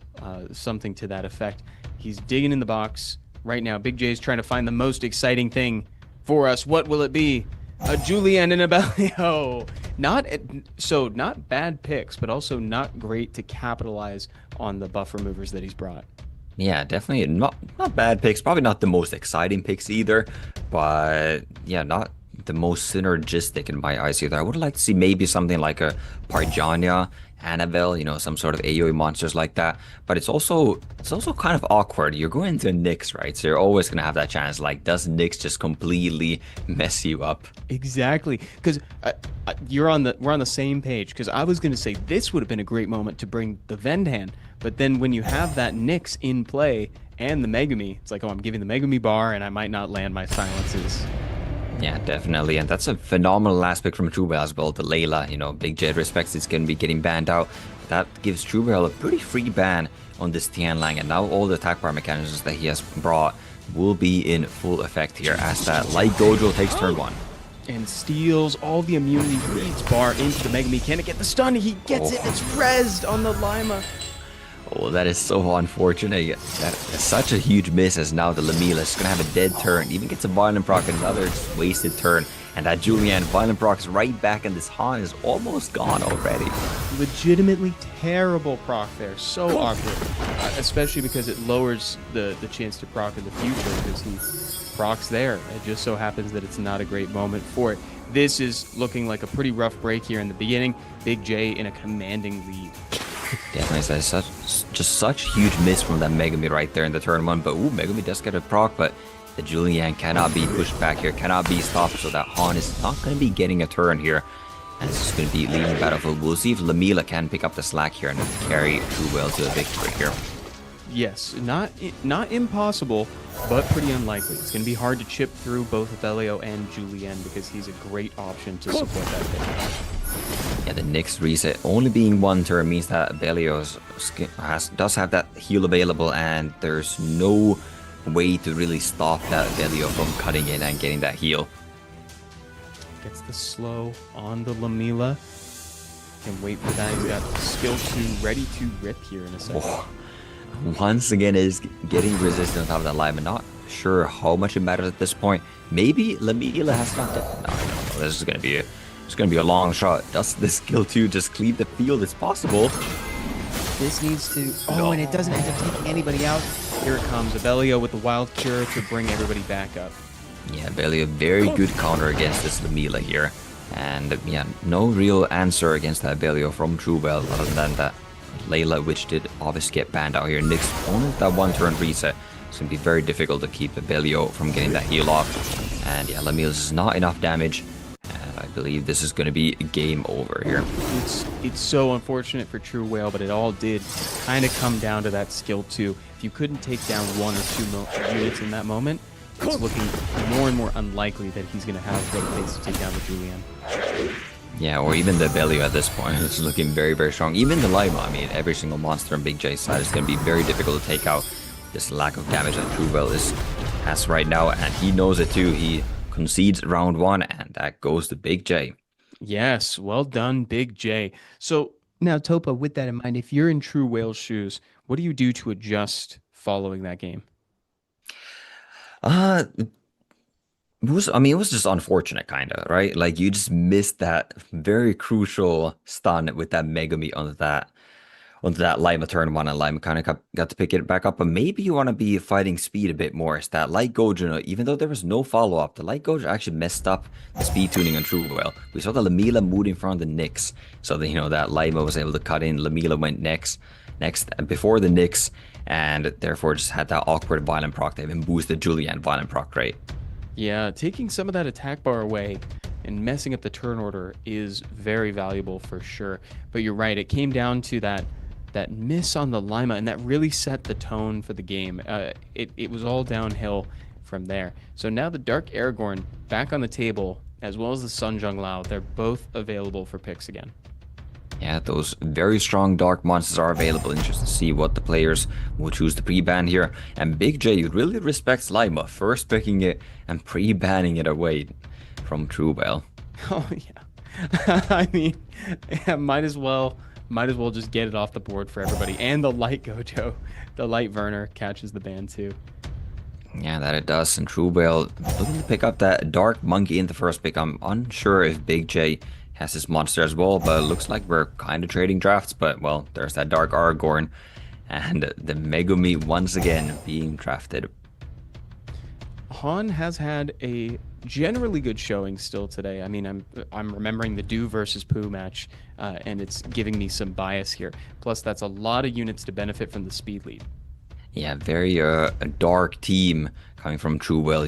something to that effect. He's digging in the box right now. Big J is trying to find the most exciting thing for us. What will it be? A Julian and a Bellio. Not bad picks, but also not great to capitalize on the buff removers that he's brought. Yeah, definitely not bad picks. Probably not the most exciting picks either, but yeah, not the most synergistic in my eyes either. I would like to see maybe something like a Parjanya, Annabelle, you know, some sort of AoE monsters like that. But it's also kind of awkward. You're going into Nyx, right? So you're always gonna have that chance. Like, does Nyx just completely mess you up? Exactly, because we're on the same page. Because I was gonna say this would have been a great moment to bring the Vendan, but then when you have that Nyx in play and the Megumi, it's like, oh, I'm giving the Megumi bar, and I might not land my silences. Yeah, definitely, and that's a phenomenal last pick from True Whale as well. The Layla, you know, Big J respects it's going to be getting banned out. That gives True Whale a pretty free ban on this Tianlang, and now all the attack bar mechanisms that he has brought will be in full effect here as that Light Gojo takes turn 1. And steals all the immunity, reads bar into the Megami. Can it get the stun? He gets it. It's rezzed on the Lima. Oh, that is so unfortunate. That is such a huge miss, as now the Lamila is going to have a dead turn. Even gets a violent proc, another wasted turn. And that Julian violent proc's right back, and this Han is almost gone already. Legitimately terrible proc there. So awkward. Especially because it lowers the chance to proc in the future, because he procs there. It just so happens that it's not a great moment for it. This is looking like a pretty rough break here in the beginning. Big J in a commanding lead. Definitely, that's just such huge miss from that Megami right there in the turn one. But ooh, Megami does get a proc, but the Julian cannot be pushed back here, cannot be stopped, so that Han is not going to be getting a turn here. And it's just going to be leading battlefield. We'll see if Lamila can pick up the slack here and carry Truewell to a victory here. Yes, not impossible, but pretty unlikely. It's going to be hard to chip through both Abellio and Julien, because he's a great option to support that pick. Yeah, the next reset only being one turn means that Abellio does have that heal available, and there's no way to really stop that Abellio from cutting in and getting that heal. Gets the slow on the Lamila. Can wait for that. He's got skill 2 ready to rip here in a second. Oh. Once again is getting resistant on top of that Lima. Not sure how much it matters at this point. Maybe Lamila has not done. No. This is gonna be a long shot. Does this skill 2 just cleave the field? It's possible. This needs to. Oh, and it doesn't end up taking anybody out. Here it comes. Abellio with the wild cure to bring everybody back up. Yeah, Abellio, very good counter against this Lamila here. And yeah, no real answer against that Abellio from Truewell, other than that Layla, which did obviously get banned out here. Nick's only that one turn reset. It's going to be very difficult to keep Abellio from getting that heal off. And yeah, Lamil's is not enough damage. And I believe this is going to be game over here. It's so unfortunate for True Whale, but it all did kind of come down to that skill 2. If you couldn't take down 1 or 2 units in that moment, it's looking more and more unlikely that he's going to have what it takes to take down the Julian. Yeah, or even the Abellio at this point. It's looking very, very strong. Even the Lima, I mean, every single monster on Big J's side is going to be very difficult to take out. This lack of damage that Truewell has right now, and he knows it too. He concedes round 1, and that goes to Big J. Yes, well done, Big J. So now, Topa, with that in mind, if you're in True Whale's shoes, what do you do to adjust following that game? It was just unfortunate, kind of, right? Like, you just missed that very crucial stun with that Megami onto that Lima turn 1, and Lima kind of got to pick it back up. But maybe you want to be fighting speed a bit more. It's that Light Gojo, even though there was no follow-up, the Light Gojo actually messed up the speed tuning on Truewell. We saw the Lamila moving in front of the Nyx, so that, that Lima was able to cut in. Lamila went next before the Nyx, and therefore just had that awkward violent proc. They even boosted Julian violent proc rate. Yeah, taking some of that attack bar away and messing up the turn order is very valuable for sure. But you're right, it came down to that miss on the Lima, and that really set the tone for the game. It was all downhill from there. So now the Dark Aragorn back on the table, as well as the Sun Jung Lao, they're both available for picks again. Yeah, those very strong dark monsters are available. Interesting to see what the players will choose to pre-ban here. And Big J really respects Lima, first picking it and pre-banning it away from Truewell. Oh yeah, I mean, yeah, might as well just get it off the board for everybody. And the Light Gojo, the Light Werner catches the ban too. Yeah, that it does. And Truewell looking to pick up that Dark Monkey in the first pick. I'm unsure if Big J has his monster as well, but it looks like we're kind of trading drafts. But, well, there's that Dark Aragorn and the Megumi once again being drafted. Han has had a generally good showing still today. I mean, I'm remembering the Do versus Pooh match, and it's giving me some bias here. Plus, that's a lot of units to benefit from the speed lead. Yeah, very a dark team coming from Truewell.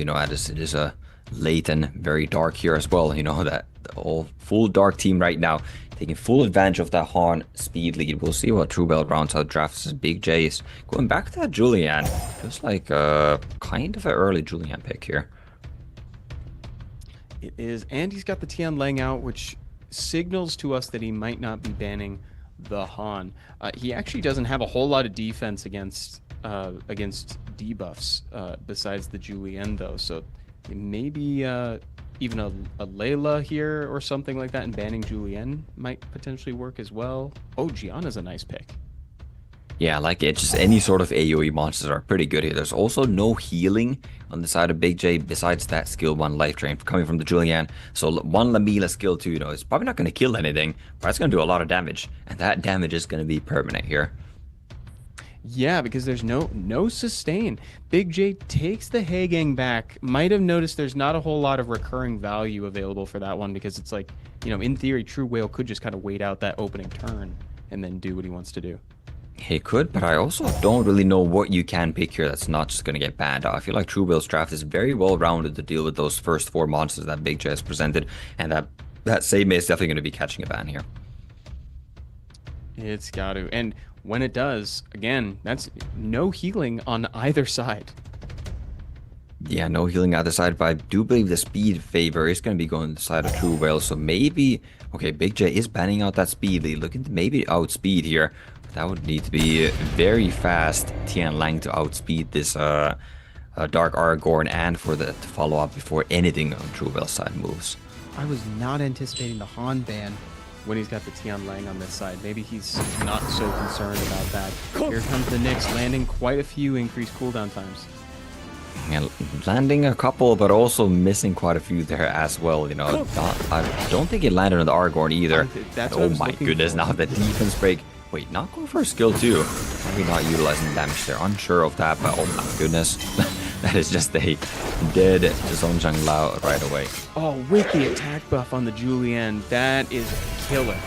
It is a Leighton, very dark here as well. That the whole full dark team right now taking full advantage of that Han speed lead. We'll see what Truewell rounds out drafts as Big J is going back to that Julian. Feels like kind of an early Julian pick here. It is, and he's got the Tian laying out, which signals to us that he might not be banning the Han. He actually doesn't have a whole lot of defense against debuffs besides the Julian, though, so maybe even a Layla here or something like that, and banning Julienne might potentially work as well. Oh, Gianna's a nice pick. Yeah, like it. Just any sort of AoE monsters are pretty good here. There's also no healing on the side of Big J besides that skill 1 life drain coming from the Julian. So 1 Lamila skill 2, it's probably not going to kill anything, but it's going to do a lot of damage. And that damage is going to be permanent here. Yeah, because there's no sustain. Big J takes the Hagang back. Might have noticed there's not a whole lot of recurring value available for that one because it's like, in theory, True Whale could just kind of wait out that opening turn and then do what he wants to do. He could, but I also don't really know what you can pick here that's not just going to get banned. I feel like True Whale's draft is very well rounded to deal with those first 4 monsters that Big J has presented, and that same is definitely going to be catching a ban here. It's got to. And when it does, again, that's no healing on either side. Yeah, no healing either side, but I do believe the speed favor is going to be going to the side of True Whale, so maybe... Okay, Big J is banning out that speed lead, looking to maybe outspeed here. That would need to be very fast Tian Lang to outspeed this Dark Aragorn and for the to follow up before anything on True Whale's side moves. I was not anticipating the Han ban. When he's got the Tian Lang on this side, maybe he's not so concerned about that. Here comes the Nyx, landing quite a few increased cooldown times. And landing a couple, but also missing quite a few there as well. I don't think it landed on the Aragorn either. Oh my goodness, now the defense break. Wait, not going for a skill 2. Maybe not utilizing damage there. Unsure of that, but oh my goodness. That is just a dead Zongjang Lao right away. Oh, with the attack buff on the Julian, that is a killer.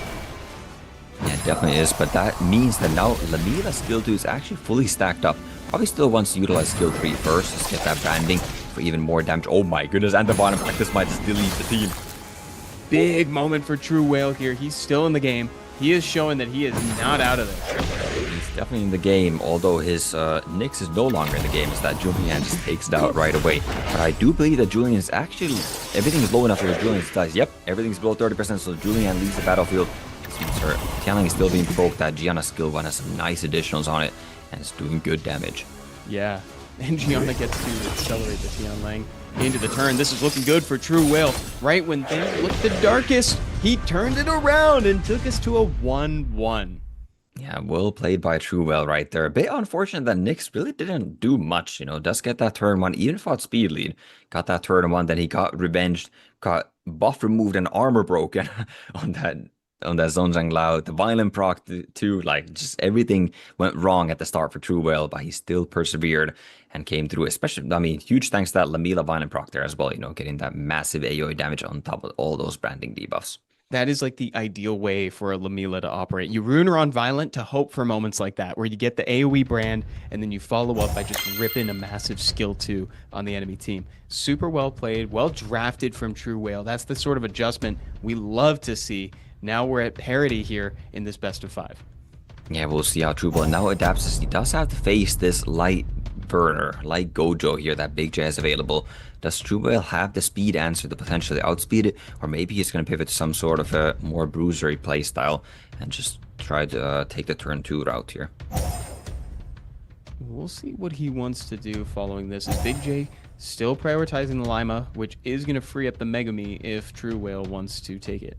Yeah, it definitely is, but that means that now Lamila skill 2 is actually fully stacked up. Probably still wants to utilize skill 3 first, just get that branding for even more damage. Oh my goodness, and the bottom pack, this might just delete the team. Big moment for True Whale here. He's still in the game. He is showing that he is not out of this. He's definitely in the game, although his Nyx is no longer in the game, as that Julian just takes it out right away. But I do believe that Julian is actually... Everything is low enough for the Julian dies. Yep, everything's below 30%, so Julian leaves the battlefield. Her Tianlang is still being provoked. That Gianna skill 1 has some nice additionals on it, and it's doing good damage. Yeah, and Gianna gets to accelerate the Tian Lang into the turn. This is looking good for True Whale. Right when things look the darkest, he turned it around and took us to a 1-1. Yeah, well played by True Whale right there. A bit unfortunate that Nyx really didn't do much, does get that turn 1, even fought speed lead. Got that turn 1, then he got revenged, got buff removed and armor broken on that Zongjang Lao, the violent proc too, like just everything went wrong at the start for True Whale, but he still persevered and came through, especially, I mean, huge thanks to that Lamila violent proc there as well, getting that massive AoE damage on top of all those branding debuffs. That is like the ideal way for a Lamila to operate. You ruin her on Violent to hope for moments like that, where you get the AoE brand, and then you follow up by just ripping a massive skill 2 on the enemy team. Super well played, well drafted from True Whale. That's the sort of adjustment we love to see. Now we're at parity here in this best of 5. Yeah, we'll see how True Whale now adapts, as he does have to face this light burner, like Gojo here that Big J has available. Does True Whale have the speed answer to potentially outspeed it, or maybe he's going to pivot to some sort of a more bruisery playstyle and just try to take the turn 2 route here? We'll see what he wants to do following this. Is Big J still prioritizing the Lima, which is going to free up the Megami if True Whale wants to take it?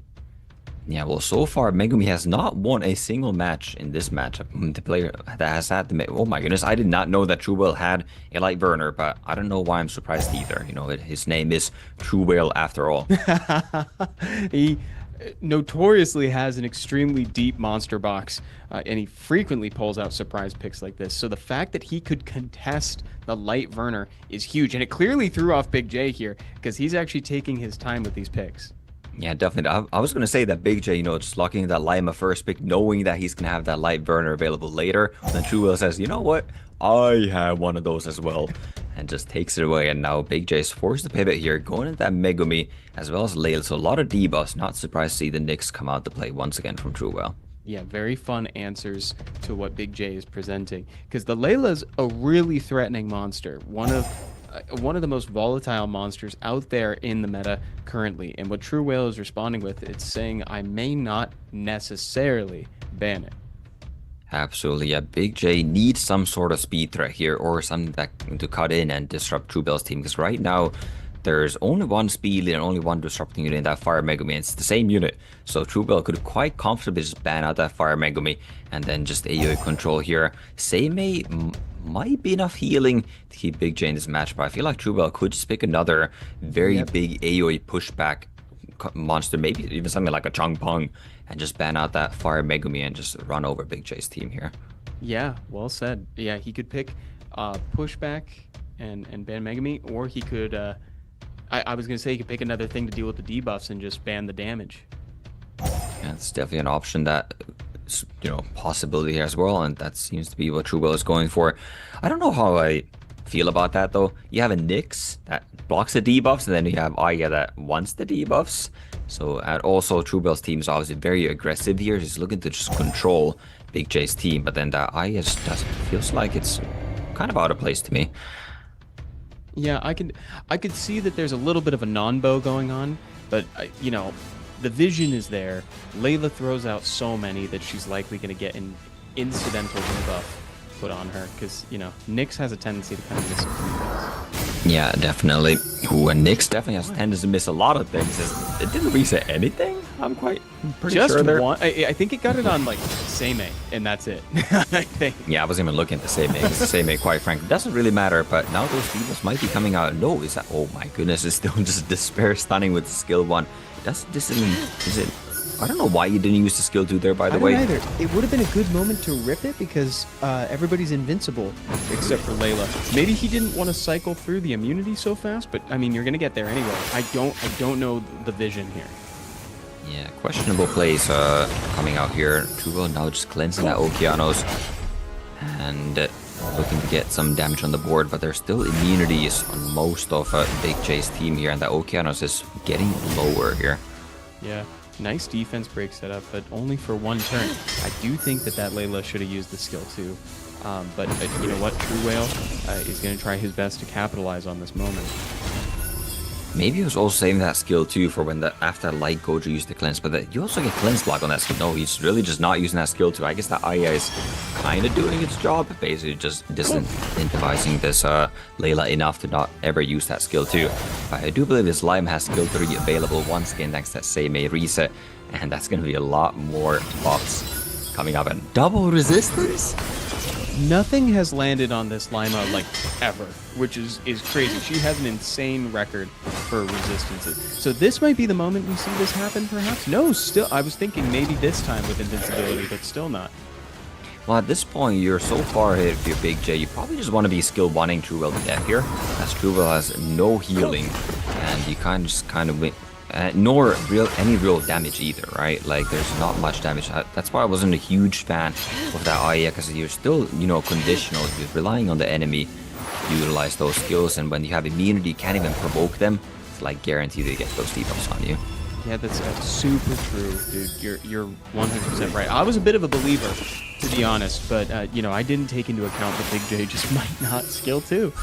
Yeah, well, so far, Megumi has not won a single match in this matchup. The player that has had the... Oh my goodness, I did not know that True Whale had a light burner, but I don't know why I'm surprised either. His name is True Whale after all. He notoriously has an extremely deep monster box, and he frequently pulls out surprise picks like this. So the fact that he could contest the light burner is huge, and it clearly threw off Big J here, because he's actually taking his time with these picks. Yeah, definitely. I was going to say that Big J, just locking that Lima first pick, knowing that he's going to have that light burner available later. And then True Whale says, you know what? I have one of those as well. And just takes it away. And now Big J is forced to pivot here, going into that Megumi as well as Layla. So a lot of debuffs. Not surprised to see the Nyx come out to play once again from True Whale. Yeah, very fun answers to what Big J is presenting. Because the Layla's a really threatening monster. One of the most volatile monsters out there in the meta currently. And what True Whale is responding with, it's saying, I may not necessarily ban it. Absolutely, yeah. Big J needs some sort of speed threat here, or something that to cut in and disrupt True Whale's team. Because right now, there's only one speed and only one disrupting unit in that Fire Megumi, and it's the same unit. So Truebell could quite comfortably just ban out that Fire Megumi and then just AoE control here. Seimei might be enough healing to keep Big J in this match, but I feel like Truebell could just pick another very big AoE pushback monster, maybe even something like a Chung Pong, and just ban out that Fire Megumi and just run over Big J's team here. Yeah, well said. Yeah, he could pick pushback and ban Megami, or he could I was gonna say he could pick another thing to deal with the debuffs and just ban the damage. Yeah, it's definitely an option that, possibility here as well, and that seems to be what Truebell is going for. I don't know how I feel about that though. You have a Nyx that blocks the debuffs, and then you have Aya that wants the debuffs. So, and also Truebell's team is obviously very aggressive here. He's looking to just control Big J's team, but then that Aya just feels like it's kind of out of place to me. Yeah, I could see that there's a little bit of a non-bow going on, but the vision is there. Layla throws out so many that she's likely going to get an incidental debuff put on her, because Nyx has a tendency to kind of miss a few things. Yeah, definitely. Ooh, and Nyx definitely has a tendency to miss a lot of things. It didn't reset anything. I'm pretty just sure there. One. I think it got it on like Seimei, and that's it. I think. Yeah, I wasn't even looking at the Seimei. The Seimei, quite frankly, doesn't really matter. But now those debuffs might be coming out. No, is that? Oh my goodness! It's still just despair stunning with skill 1. Is it? I don't know why you didn't use the skill 2 there. By the way, I don't either. It would have been a good moment to rip it because everybody's invincible except for Layla. Maybe he didn't want to cycle through the immunity so fast, but I mean, you're gonna get there anyway. I don't know the vision here. Yeah, questionable plays coming out here. Truebell now just cleansing that Okeanos and looking to get some damage on the board, but there's still immunities on most of Big J's team here, and the Okeanos is getting lower here. Yeah, nice defense break setup, but only for one turn. I do think that Layla should have used the skill too. But you know what? True Whale is going to try his best to capitalize on this moment. Maybe he was also saving that skill too for when after Light Gojo used the cleanse, but you also get cleanse block on that skill. No, he's really just not using that skill too. I guess that Aya is kind of doing its job, basically just disincentivizing this Layla enough to not ever use that skill too. But I do believe this Lime has skill 3 available once again thanks to that Seimei reset, and that's going to be a lot more buffs coming up. And double resistance? Nothing has landed on this Lima like ever, which is crazy. She has an insane record for resistances. So this might be the moment we see this happen, perhaps? No, still, I was thinking maybe this time with invincibility, but still not. Well, at this point, you're so far ahead of your Big J, you probably just want to be skill 1ing Truebell to death here, as Truebell has no healing, and you kind of win. Nor any real damage either, right? Like, there's not much damage. That's why I wasn't a huge fan of that Aya, because you're still, conditional. You're relying on the enemy to utilize those skills, and when you have immunity, you can't even provoke them. It's like guaranteed to get those debuffs on you. Yeah, that's super true, dude. You're 100% right. I was a bit of a believer, to be honest, but I didn't take into account that Big J just might not skill too.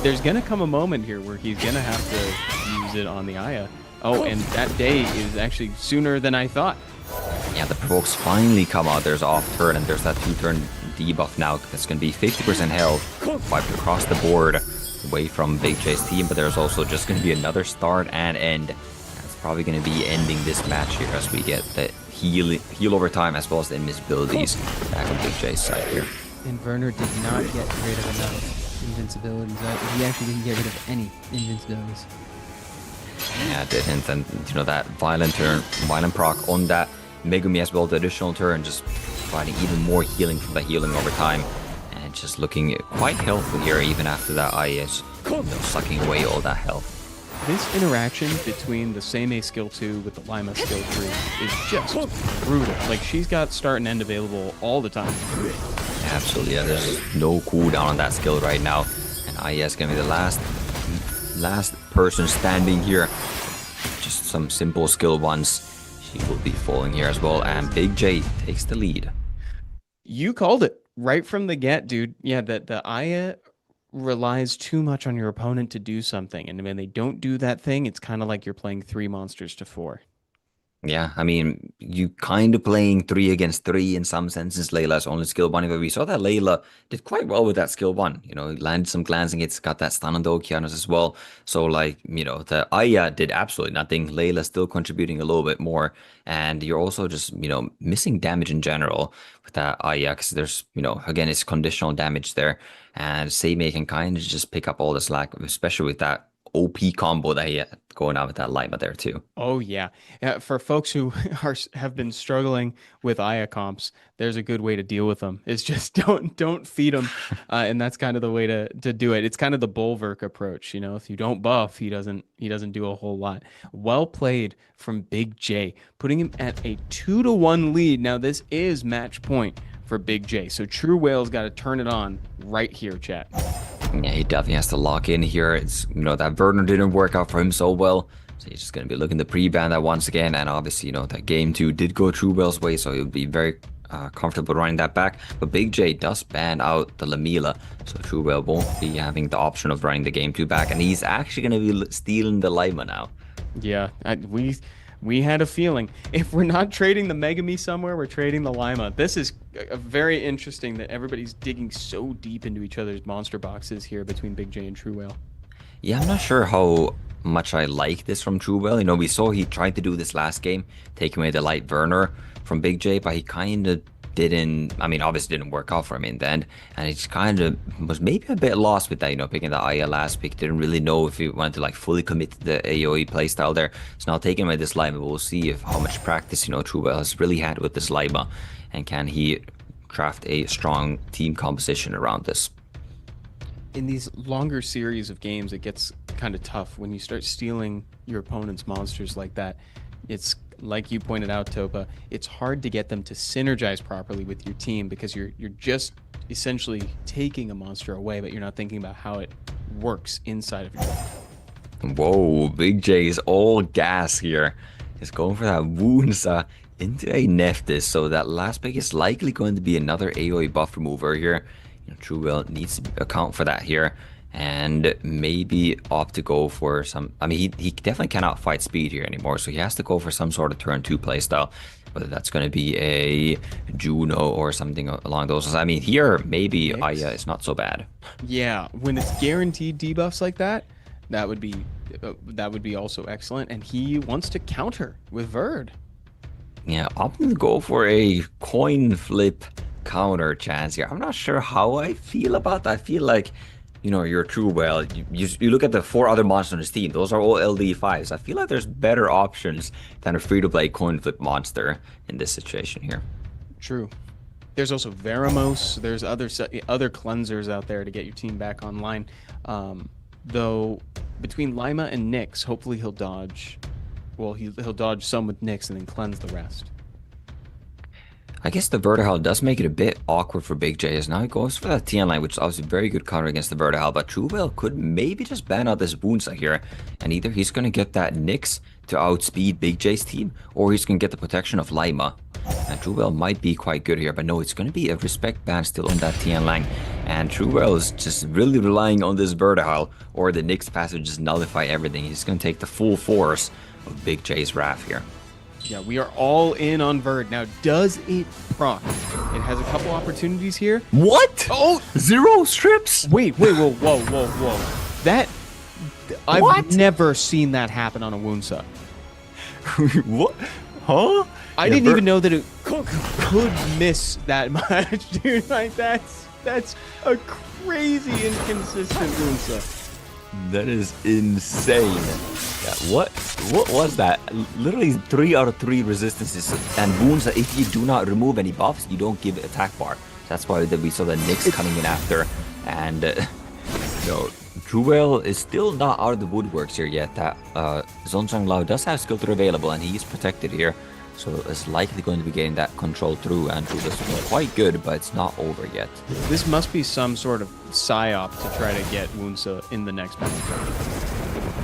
There's gonna come a moment here where he's gonna have to use it on the Aya. Oh, and that day is actually sooner than I thought. Yeah, the provokes finally come out. There's off turn, and there's that 2-turn debuff now. That's going to be 50% health wiped across the board away from Big J's team, but there's also just going to be another start and end. That's probably going to be ending this match here as we get the heal over time as well as the invisibilities back on Big J's side here. And Werner did not get rid of enough invincibilities. He actually didn't get rid of any invincibilities. Yeah, it didn't, and that violent proc on that Megumi as well, the additional turn, just providing even more healing from the healing over time, and just looking quite helpful here even after that is sucking away all that health. This interaction between the Seimei skill 2 with the Lima skill 3 is just brutal. Like, she's got start and end available all the time. Absolutely, yeah, there's no cooldown on that skill right now, and Aya is gonna be the last person standing here. Just some simple skill 1s. She will be falling here as well, and Big J takes the lead. You called it right from the get, dude. Yeah, that the Aya relies too much on your opponent to do something, and when they don't do that thing, it's kind of like you're playing 3 monsters to 4. Yeah, I mean, you kind of playing 3 against 3 in some senses. Layla's only skill 1, but we saw that Layla did quite well with that skill 1. You know, he landed some glancing hits, got that stun on the Okeanos as well. So, like, you know, the Aya did absolutely nothing. Layla still contributing a little bit more. And you're also just, you know, missing damage in general with that Aya, because there's, you know, again, it's conditional damage there. And Seimei can kind of just pick up all the slack, especially with that OP combo that he had going on with that Lima there too. Oh yeah. For folks who have been struggling with Aya comps, there's a good way to deal with them. It's just don't feed them, and that's kind of the way to do it. It's kind of the Bulwark approach, you know. If you don't buff, he doesn't do a whole lot. Well played from Big J, putting him at a 2-1 lead. Now this is match point for Big J, so True Whale's got to turn it on right here, chat. Yeah, he definitely has to lock in here. It's, you know, that Werner didn't work out for him so well. So he's just going to be looking to pre-ban that once again. And obviously, you know, that game 2 did go True Whale's way. So he'll be very comfortable running that back. But Big J does ban out the Lamila. So True Whale won't be having the option of running the game 2 back. And he's actually going to be stealing the Lima now. Yeah, we had a feeling. If we're not trading the Megami somewhere, we're trading the Lima. This is very interesting that everybody's digging so deep into each other's monster boxes here between Big J and True Whale. Yeah, I'm not sure how much I like this from True Whale. You know, we saw he tried to do this last game, taking away the Light Werner from Big J, but he kind of didn't, I mean, obviously didn't work out for him in the end, and he just kind of was maybe a bit lost with that, you know, picking the Aya last pick. Didn't really know if he wanted to like fully commit to the AoE playstyle there. So now taking away this Lima, we'll see if how much practice, you know, True Whale has really had with this Lima, and can he craft a strong team composition around this. In these longer series of games, it gets kind of tough when you start stealing your opponent's monsters like that. It's like you pointed out, Topa, it's hard to get them to synergize properly with your team because you're just essentially taking a monster away, but you're not thinking about how it works inside of you. Whoa, Big J is all gas here. He's going for that Wounsa into a Nephthys, so that last pick is likely going to be another AoE buff remover here. You know, True Whale needs to account for that here, and maybe opt to go for some, I mean, he definitely cannot fight speed here anymore, so he has to go for some sort of turn 2 playstyle, whether that's going to be a Juno or something along those lines. I mean, here maybe Aya is not so bad. Yeah, when it's guaranteed debuffs like that, that would be also excellent, and he wants to counter with Verd. Yeah, opting to go for a coin flip counter chance here. I'm not sure how I feel about that. I feel like, you know, you're True Whale. You look at the 4 other monsters on his team. Those are all LD5s. I feel like there's better options than a free-to-play coin flip monster in this situation here. True. There's also Veramos. There's other cleansers out there to get your team back online. Though between Lima and Nyx, hopefully he'll dodge. Well, he'll dodge some with Nyx and then cleanse the rest. I guess the Vertihal does make it a bit awkward for Big J, as now he goes for that TN line, which is obviously very good counter against the Vertihal, but True Whale could maybe just ban out this Boonsa here, and either he's going to get that Nyx to outspeed Big J's team, or he's going to get the protection of Lima. And True Whale might be quite good here, but no, it's going to be a respect ban still on that TN line, and True Whale is just really relying on this Vertihal, or the Nyx passive just nullify everything. He's going to take the full force of Big J's Wrath here. Yeah, we are all in on Verd. Now, does it proc? It has a couple opportunities here. What? Oh! 0 strips? Wait, whoa. That... I've never seen that happen on a Wounsa. What? Huh? I didn't even know that it could miss that much, dude. Like, that's a crazy inconsistent Wounsa. That is insane. Yeah, what was that? Literally 3 out of 3 resistances and wounds that if you do not remove any buffs, you don't give attack bar. That's why we saw the Nyx coming in after. And you know, True Whale is still not out of the woodworks here yet. That Zonchang Lao does have skill 3 available, and he is protected here. So it's likely going to be getting that control through, and True Whale's looking quite good, but it's not over yet. This must be some sort of psyop to try to get Wounsa in the next battle.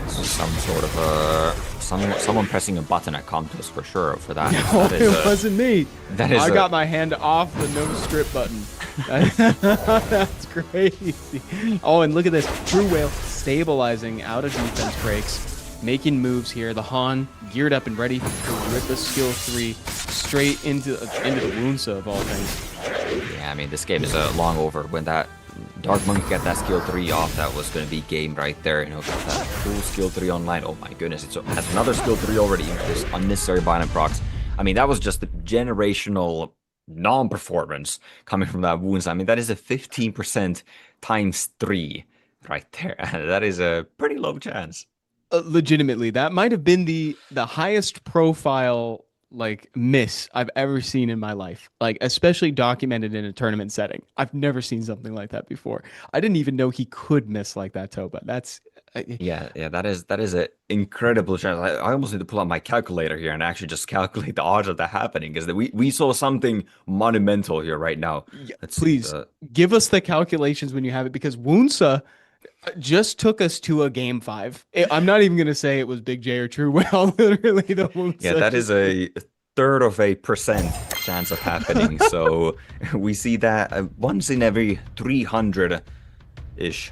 Some sort of someone pressing a button at Comtos for sure for that. No, it wasn't me. I got my hand off the no strip button. That's crazy. Oh, and look at this. True Whale stabilizing out of defense breaks. making moves here. The Han geared up and ready to rip a skill 3 straight into the Wunsa of all things. Yeah, I mean, this game is long over. When that Dark Monkey got that skill 3 off, that was going to be game right there. You know, got that full skill 3 online. Oh my goodness, it has another skill 3 already. This unnecessary violent procs. I mean, that was just the generational non-performance coming from that wounds. I mean, that is a 15% times 3 right there. That is a pretty low chance. Legitimately, that might have been the highest profile like miss I've ever seen in my life, like especially documented in a tournament setting. I've never seen something like that before. I didn't even know he could miss like that, Toba. That's yeah, that is an incredible chance. I almost need to pull out my calculator here and actually just calculate the odds of that happening, because we saw something monumental here right now. Yeah, please give us the calculations when you have it, because Wunsa just took us to a game 5. I'm not even gonna say it was Big J or True Well. Literally, the Wunsa. Yeah, that is a third of a percent chance of happening. So we see that once in every 300-ish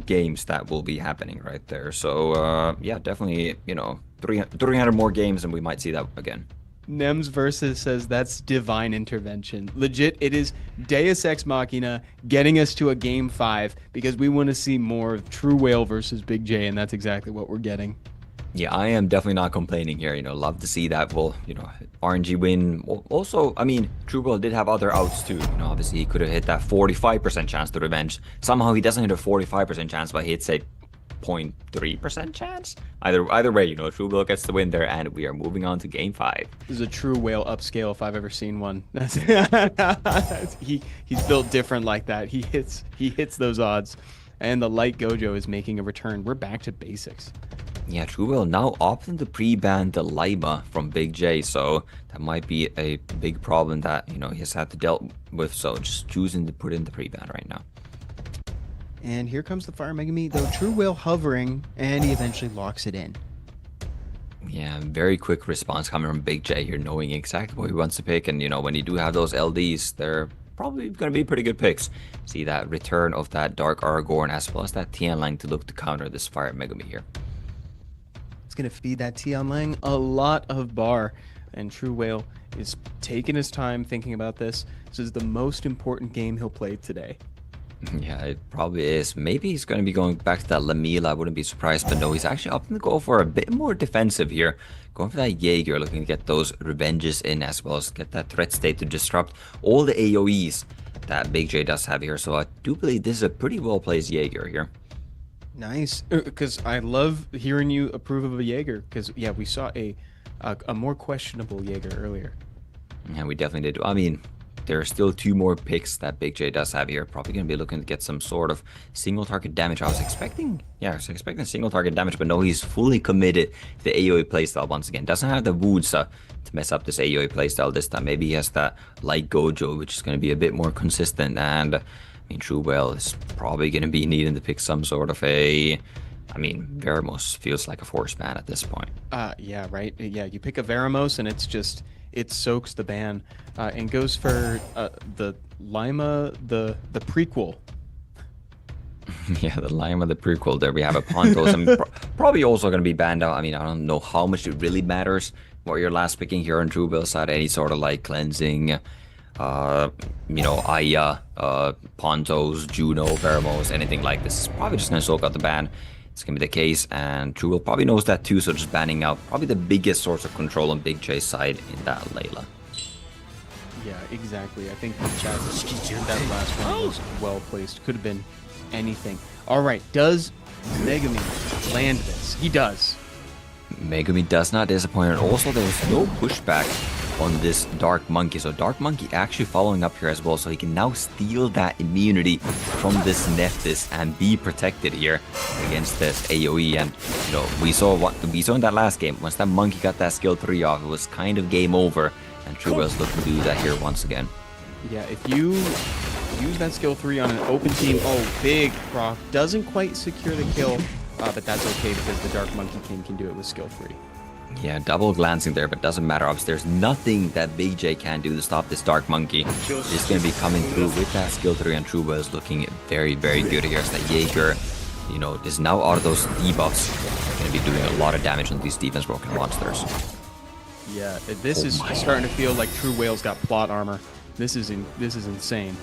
games that will be happening right there. So yeah, definitely, you know, 300 more games and we might see that again. Nems Versus says that's divine intervention. Legit, it is Deus Ex Machina getting us to a game 5 because we want to see more of True Whale versus Big J, and that's exactly what we're getting. Yeah, I am definitely not complaining here. You know, love to see that. Well, you know, RNG win. Also, I mean, True Whale did have other outs too. You know, obviously he could have hit that 45% chance to revenge. Somehow he doesn't hit a 45% chance, but he hits a 0.3% chance. Either way, you know, True Whale gets the win there, and we are moving on to game 5. This is a True Whale upscale if I've ever seen one. He's built different like that. He hits those odds, and the light Gojo is making a return. We're back to basics. Yeah, True Whale now opting to pre-ban the Lima from Big J, so that might be a big problem that, you know, he has had to deal with. So just choosing to put in the pre-ban right now. And here comes the Fire Megami, though True Whale hovering, and he eventually locks it in. Yeah, very quick response coming from Big J here, knowing exactly what he wants to pick. And, you know, when you do have those LDs, they're probably going to be pretty good picks. See that return of that Dark Aragorn as well as that Tian Lang to look to counter this Fire Megami here. It's going to feed that Tian Lang a lot of bar, and True Whale is taking his time thinking about this. This is the most important game he'll play today. Yeah, it probably is. Maybe he's going to be going back to that Lamila. I wouldn't be surprised, but no, he's actually opting to go for a bit more defensive here. Going for that Jaeger, looking to get those revenges in as well as get that threat state to disrupt all the AoEs that Big J does have here. So I do believe this is a pretty well-placed Jaeger here. Nice. Because I love hearing you approve of a Jaeger, because, yeah, we saw a more questionable Jaeger earlier. Yeah, we definitely did. I mean, there are still 2 more picks that Big J does have here. Probably going to be looking to get some sort of single target damage. I was expecting single target damage, but no, he's fully committed to the AoE playstyle once again. Doesn't have the wounds to mess up this AoE playstyle this time. Maybe he has that light Gojo, which is going to be a bit more consistent. And I mean, True Whale is probably going to be needing to pick some sort of a... I mean, Veramos feels like a force ban at this point. Yeah, right. Yeah, you pick a Veramos and it's just... It soaks the ban and goes for the Lima, the prequel. Yeah, the Lima, the prequel. There we have a Pontos. I mean, probably also going to be banned out. I mean, I don't know how much it really matters what you're last picking here on True Whale side. Any sort of like cleansing, you know, Aya, Pontos, Juno, Veramos, anything like this is probably just going to soak out the ban. It's going to be the case, and True Whale probably knows that too, so just banning out probably the biggest source of control on Big J's side in that Layla. Yeah, exactly. I think that last one was well placed. Could have been anything. All right, does Megami land this? He does. Megami does not disappoint, and also there was no pushback on this Dark Monkey. So Dark Monkey actually following up here as well, so he can now steal that immunity from this Nephthys and be protected here against this AoE. And you know, we saw in that last game. Once that Monkey got that skill 3 off, it was kind of game over, and True Whale's looking to do that here once again. Yeah, if you use that skill 3 on an open team, oh, big proc, doesn't quite secure the kill, but that's okay because the Dark Monkey King can do it with skill 3. Yeah, double glancing there, but doesn't matter. Obviously, there's nothing that Big J can do to stop this Dark Monkey. He's going to be coming through with that skill 3, and True Whale is looking very, very good here. As that Jaeger, you know, is now out of those debuffs. going to be doing a lot of damage on these defense broken monsters. Yeah, this is starting to feel like True Whale's got plot armor. This is insane.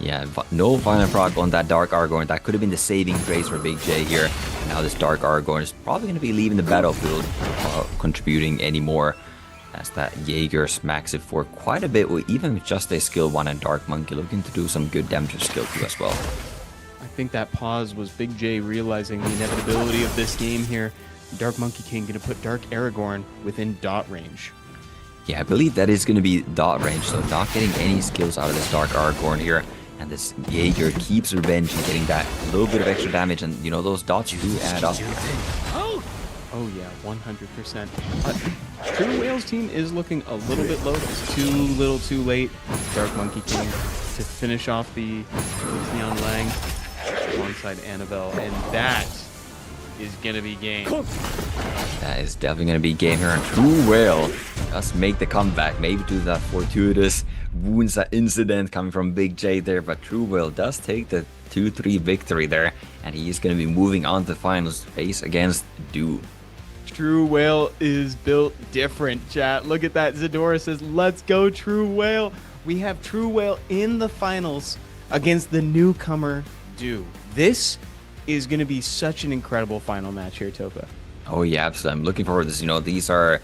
Yeah, no violent proc on that Dark Aragorn. That could have been the saving grace for Big J here. And now this Dark Aragorn is probably going to be leaving the battlefield, contributing anymore. As that Jaeger smacks it for quite a bit, or even with just a skill 1 and Dark Monkey looking to do some good damage with skill 2 as well. I think that pause was Big J realizing the inevitability of this game here. Dark Monkey King going to put Dark Aragorn within dot range. Yeah, I believe that is going to be dot range, so not getting any skills out of this Dark Aragorn here. And this Jaeger keeps revenge and getting that little bit of extra damage, and you know, those dots do add up here. Oh yeah, 100%. True Whale's team is looking a little bit low. It's too little too late. Dark Monkey King to finish off the Neon Lang alongside Annabelle, and that is going to be game. That is definitely going to be game here, and True Whale does make the comeback. Maybe to that fortuitous wounds incident coming from Big J there, but True Whale does take the 2-3 victory there, and he is going to be moving on to the finals face against Do. True Whale is built different, chat. Look at that. Zadora says, let's go, True Whale. We have True Whale in the finals against the newcomer, Do. This is going to be such an incredible final match here, Topa. Oh, yeah, absolutely. I'm looking forward to this. You know, these are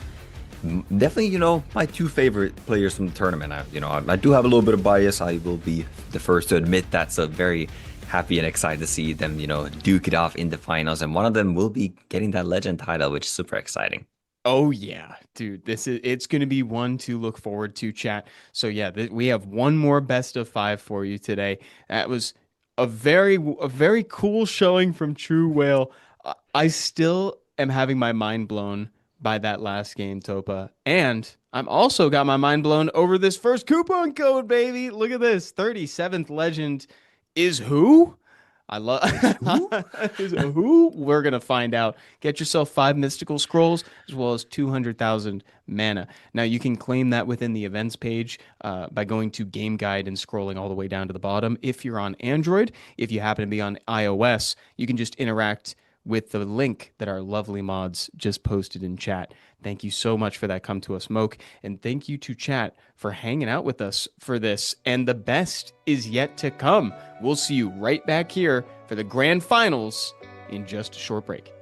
definitely, you know, my 2 favorite players from the tournament. I do have a little bit of bias. I will be the first to admit that. So very happy and excited to see them, you know, duke it off in the finals. And one of them will be getting that legend title, which is super exciting. Oh yeah, dude, it's going to be one to look forward to, chat. So yeah, we have one more best of 5 for you today. That was a very cool showing from True Whale. I still am having my mind blown by that last game, Topa. And I'm also got my mind blown over this first coupon code, baby. Look at this. 37th legend is who? I love is who? We're going to find out. Get yourself 5 mystical scrolls as well as 200,000 mana. Now you can claim that within the events page by going to game guide and scrolling all the way down to the bottom. If you're on Android, if you happen to be on iOS, you can just interact with the link that our lovely mods just posted in chat. Thank you so much for that, Come To Us Moke. And thank you to chat for hanging out with us for this. And the best is yet to come. We'll see you right back here for the grand finals in just a short break.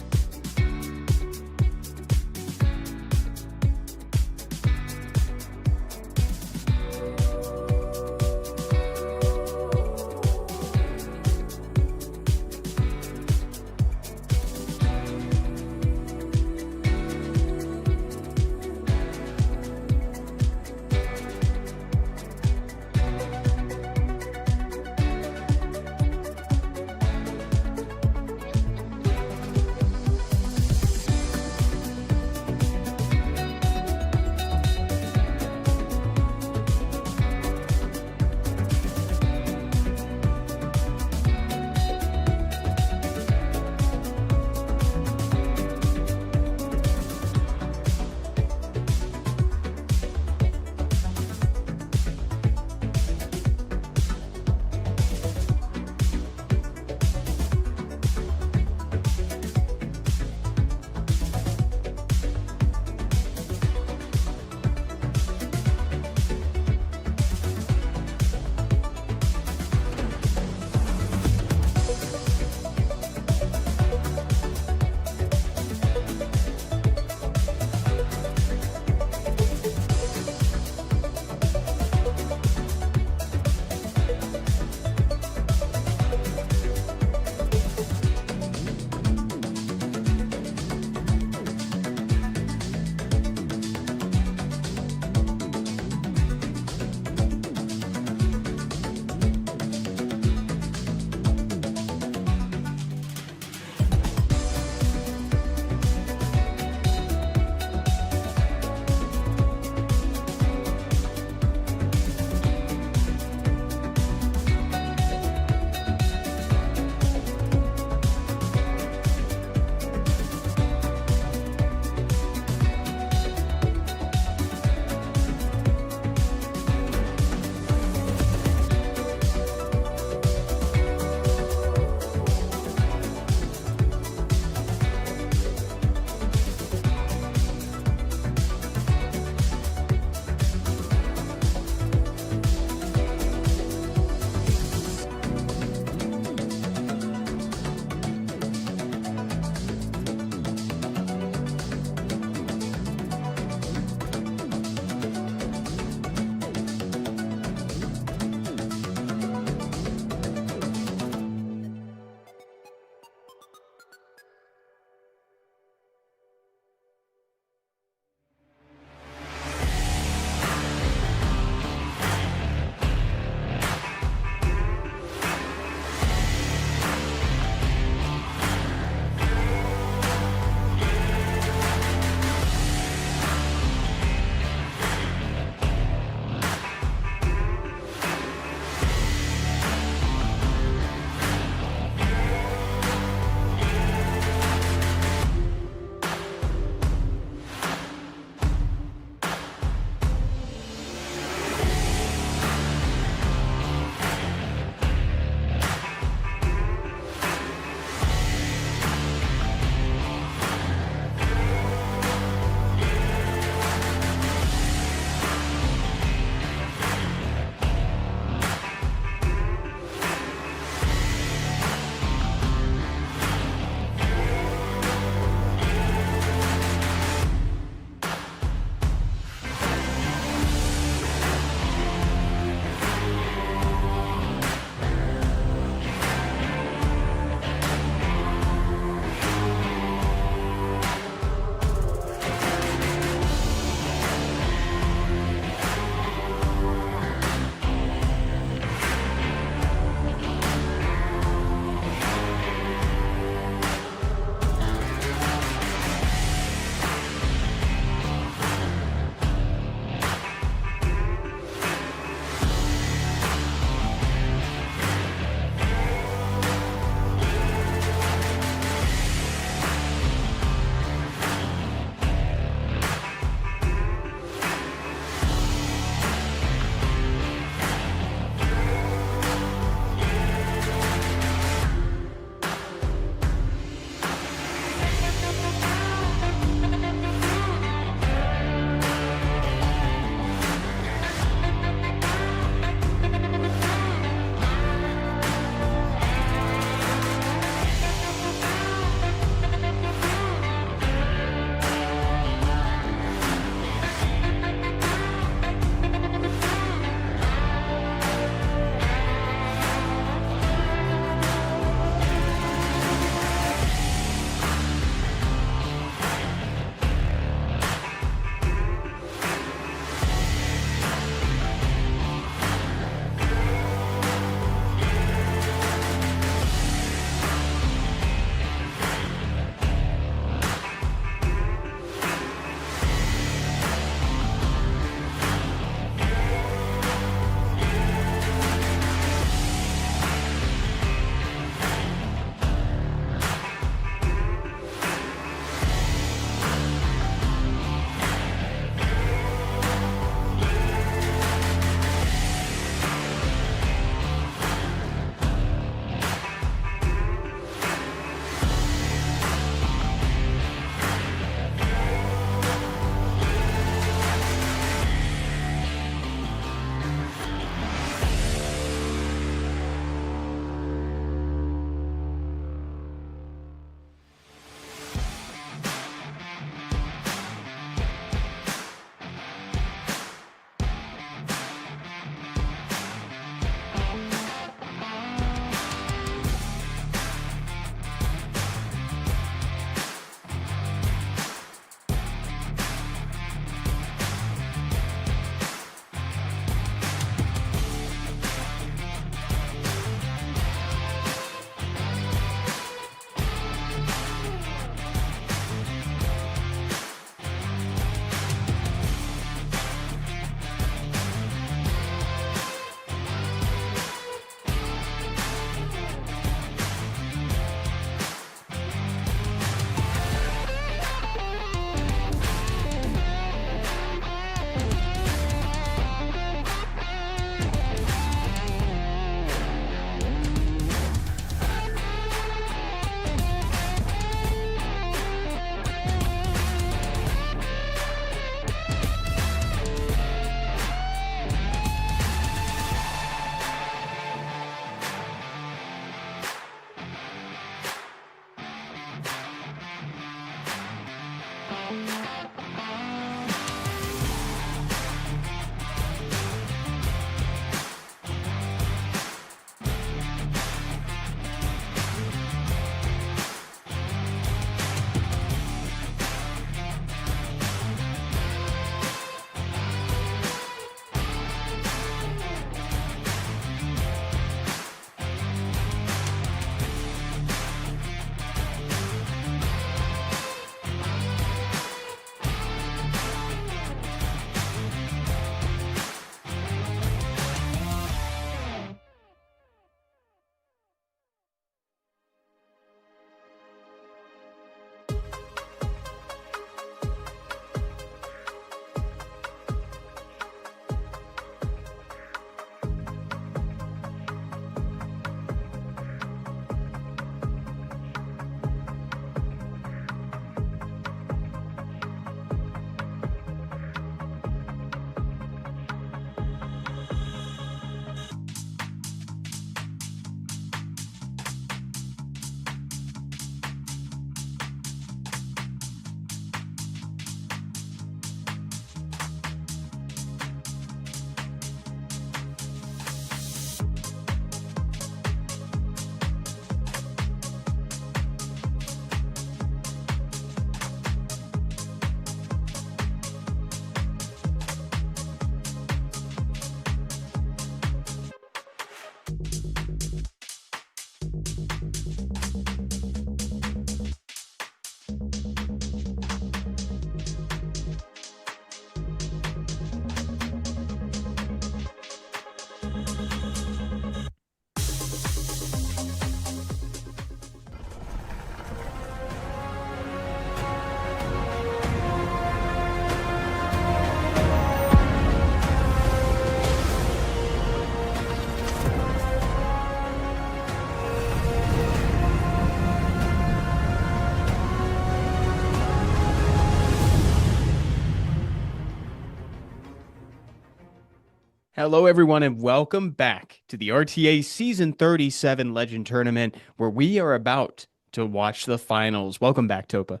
Hello, everyone, and welcome back to the RTA Season 37 Legend Tournament, where we are about to watch the finals. Welcome back, Topa.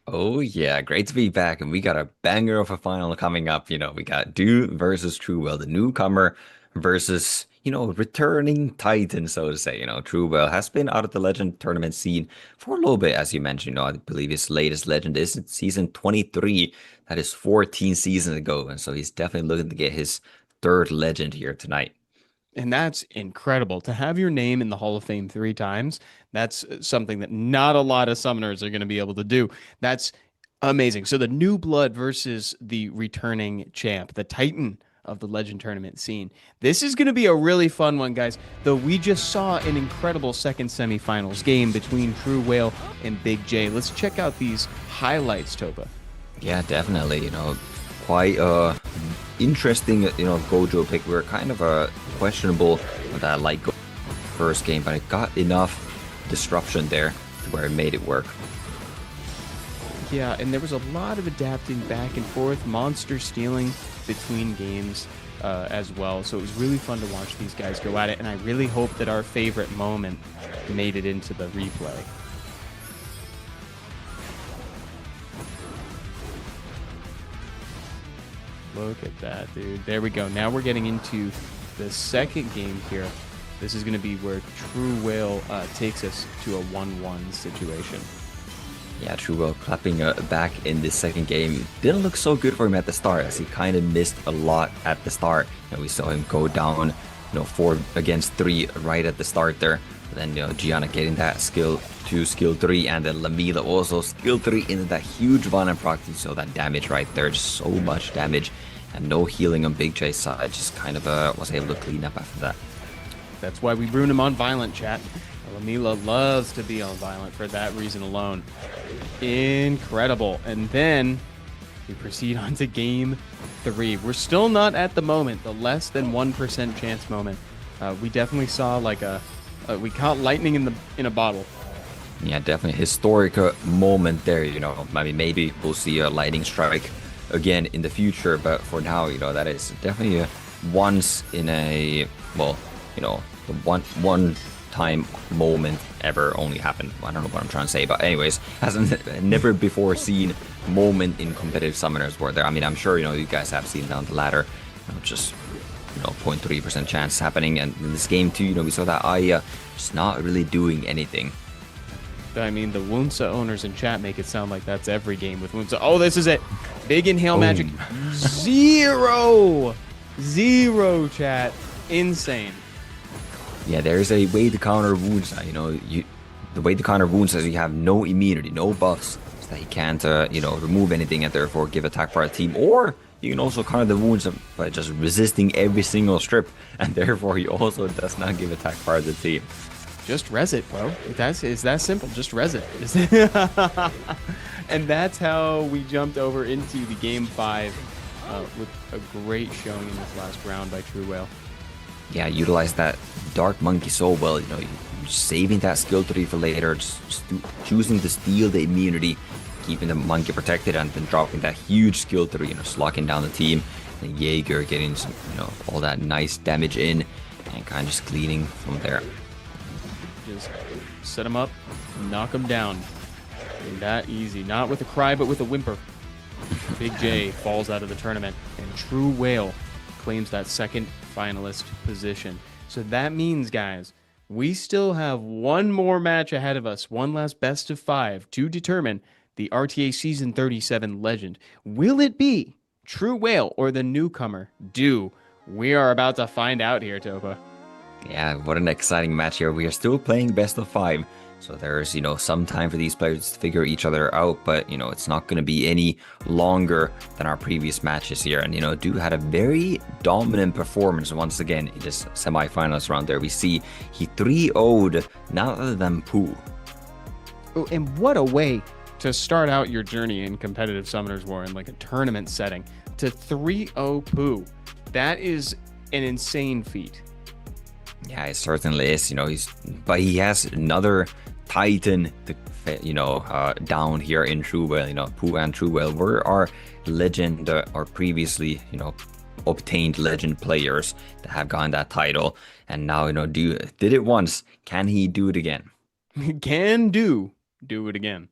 Oh yeah, great to be back, and we got a banger of a final coming up. We got Du versus Truewell, the newcomer versus, returning Titan, so to say. Truewell has been out of the Legend tournament scene for a little bit, as you mentioned. I believe his latest Legend is in season 23. That is 14 seasons ago, and so he's definitely looking to get his third Legend here tonight. And that's incredible. To have your name in the Hall of Fame 3 times, that's something that not a lot of summoners are going to be able to do. That's amazing. So the new blood versus the returning champ, the Titan of the Legend tournament scene. This is going to be a really fun one, guys. Though we just saw an incredible second semifinals game between True Whale and Big J. Let's check out these highlights, Topa. Yeah, definitely. Quite interesting, Gojo pick. We were kind of questionable with that light first game, but it got enough disruption there to where it made it work. Yeah, and there was a lot of adapting back and forth, monster stealing between games as well. So it was really fun to watch these guys go at it, and I really hope that our favorite moment made it into the replay. Look at that, dude. There we go. Now we're getting into the second game here. This is going to be where True Whale takes us to a 1-1 situation. Yeah, True Whale clapping back in this second game. Didn't look so good for him at the start, as he kind of missed a lot at the start. We saw him go down, 4 against 3 right at the start there. Then, Gianna getting that skill 2, skill 3, and then Lamila also skill 3 into that huge Van and proc. So that damage right there, just so much damage, and no healing on Big J's side. Just kind of was able to clean up after that. That's why we ruin him on Violent, chat. Lamila loves to be on Violent for that reason alone. Incredible. And then we proceed on to game 3. We're still not at the moment, the less than 1% chance moment. We definitely saw like we caught lightning in a bottle. Yeah, definitely historic moment there. I mean, maybe we'll see a lightning strike again in the future, but for now, that is definitely a once in a, well, the one time moment ever only happened. I don't know what I'm trying to say, but anyways, hasn't never before seen moment in competitive summoners where there. I mean, I'm sure you guys have seen down the ladder, just 0.3% chance happening, and in this game too, we saw that Aya just not really doing anything. I mean, the Wunsa owners in chat make it sound like that's every game with Wunsa. Oh, this is it. Big inhale magic. Zero, chat. Insane. Yeah, there's a way to counter wounds. The way to counter wounds is you have no immunity, no buffs, so that he can't, remove anything and therefore give attack for a team. Or you can also counter the wounds by just resisting every single strip, and therefore he also does not give attack for the team. Just res it, bro. It's that simple. Just res it. And that's how we jumped over into the game 5 with a great showing in this last round by True Whale. Yeah, utilize that Dark Monkey so well, saving that skill 3 for later, just choosing to steal the immunity, keeping the monkey protected, and then dropping that huge skill 3, locking down the team, and Jaeger getting some, all that nice damage in, and kind of just cleaning from there. Just set him up, knock him down. Ain't that easy. Not with a cry, but with a whimper. Big J falls out of the tournament, and True Whale claims that second finalist position. So that means, guys, we still have one more match ahead of us, one last best of 5 to determine the RTA Season 37 Legend. Will it be True Whale or the newcomer, Du? We are about to find out here, Topa. Yeah, what an exciting match here. We are still playing best of 5. So there's, some time for these players to figure each other out, but, it's not going to be any longer than our previous matches here. And, Du had a very dominant performance once again in this semifinals round there. We see he 3-0'd none other than Pooh. Oh, and what a way to start out your journey in competitive Summoners War in like a tournament setting. To 3-0 Pooh. That is an insane feat. Yeah, it certainly is. But he has another Titan to, down here in True Whale. Pooh and True Whale were our legend, or previously, obtained legend players that have gotten that title. And now, did it once. Can he do it again? Can do it again.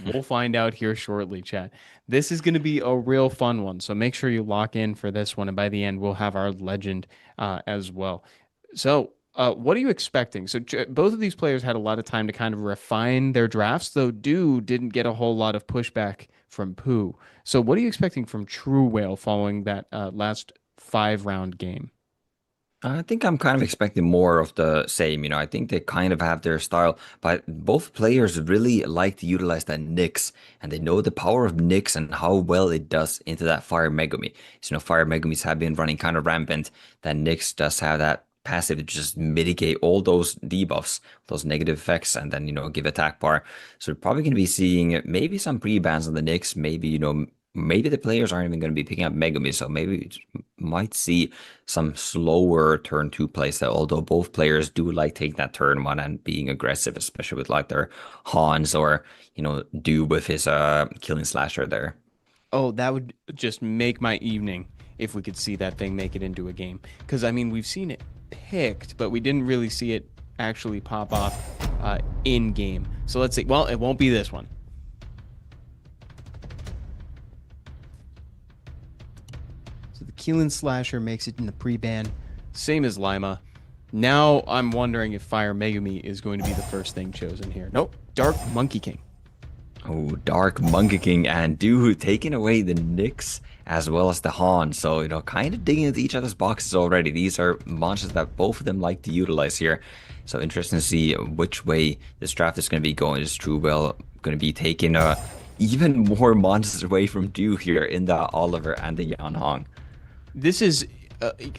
We'll find out here shortly, chat. This is going to be a real fun one, so make sure you lock in for this one, and by the end we'll have our legend as well. So what are you expecting? So both of these players had a lot of time to kind of refine their drafts, though didn't get a whole lot of pushback from Pooh. So what are you expecting from True Whale following that last 5-round game? I think I'm kind of expecting more of the same. I think they kind of have their style, but both players really like to utilize that Nyx, and they know the power of Nyx and how well it does into that Fire Megami. So, Fire Megamis have been running kind of rampant. That Nyx does have that passive to just mitigate all those debuffs, those negative effects, and then, give attack bar. So we're probably going to be seeing maybe some pre-bans on the Nyx, maybe, maybe the players aren't even going to be picking up Megami, so maybe we might see some slower turn 2 playstyle, although both players do like taking that turn 1 and being aggressive, especially with like their Hans or, Do with his killing slasher there. Oh, that would just make my evening if we could see that thing make it into a game. Because, I mean, we've seen it picked, but we didn't really see it actually pop off in game. So let's see. Well, it won't be this one. So the Keelan Slasher makes it in the pre-ban, same as Lima. Now I'm wondering if Fire Megami is going to be the first thing chosen here. Nope, Dark Monkey King. Oh, Dark Monkey King and Do taking away the Nyx as well as the Han. So, kind of digging into each other's boxes already. These are monsters that both of them like to utilize here. So interesting to see which way this draft is going to be going. Is True Whale going to be taking even more monsters away from Do here in the Oliver and the Yan Hong? This is,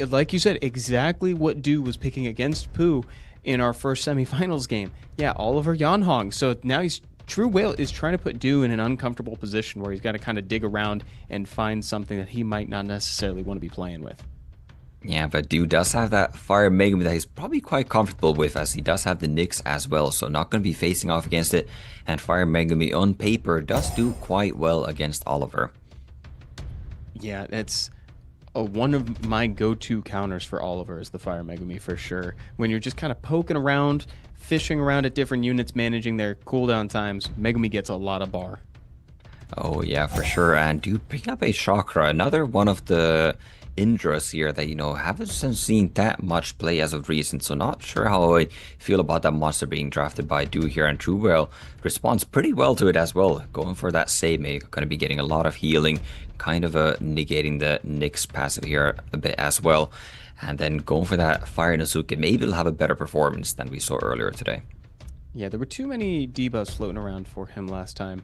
like you said, exactly what Do was picking against Pooh in our first semifinals game. Yeah, Oliver Yan Hong. So now True Whale is trying to put Do in an uncomfortable position where he's got to kind of dig around and find something that he might not necessarily want to be playing with. Yeah, but Do does have that Fire Megami that he's probably quite comfortable with, as he does have the Nyx as well, so not going to be facing off against it. And Fire Megami on paper does do quite well against Oliver. Yeah, that's one of my go-to counters for Oliver is the Fire Megami for sure. When you're just kind of poking around, fishing around at different units, managing their cooldown times, Megami gets a lot of bar. Oh yeah, for sure. And Do picking up a Chakra, another one of the Indras here that, haven't seen that much play as of recent. So not sure how I feel about that monster being drafted by Do here. And True Whale responds pretty well to it as well. Going for that save, going to be getting a lot of healing, kind of negating the Nyx passive here a bit as well. And then going for that Fire Nozuke, maybe it'll have a better performance than we saw earlier today. Yeah, there were too many debuffs floating around for him last time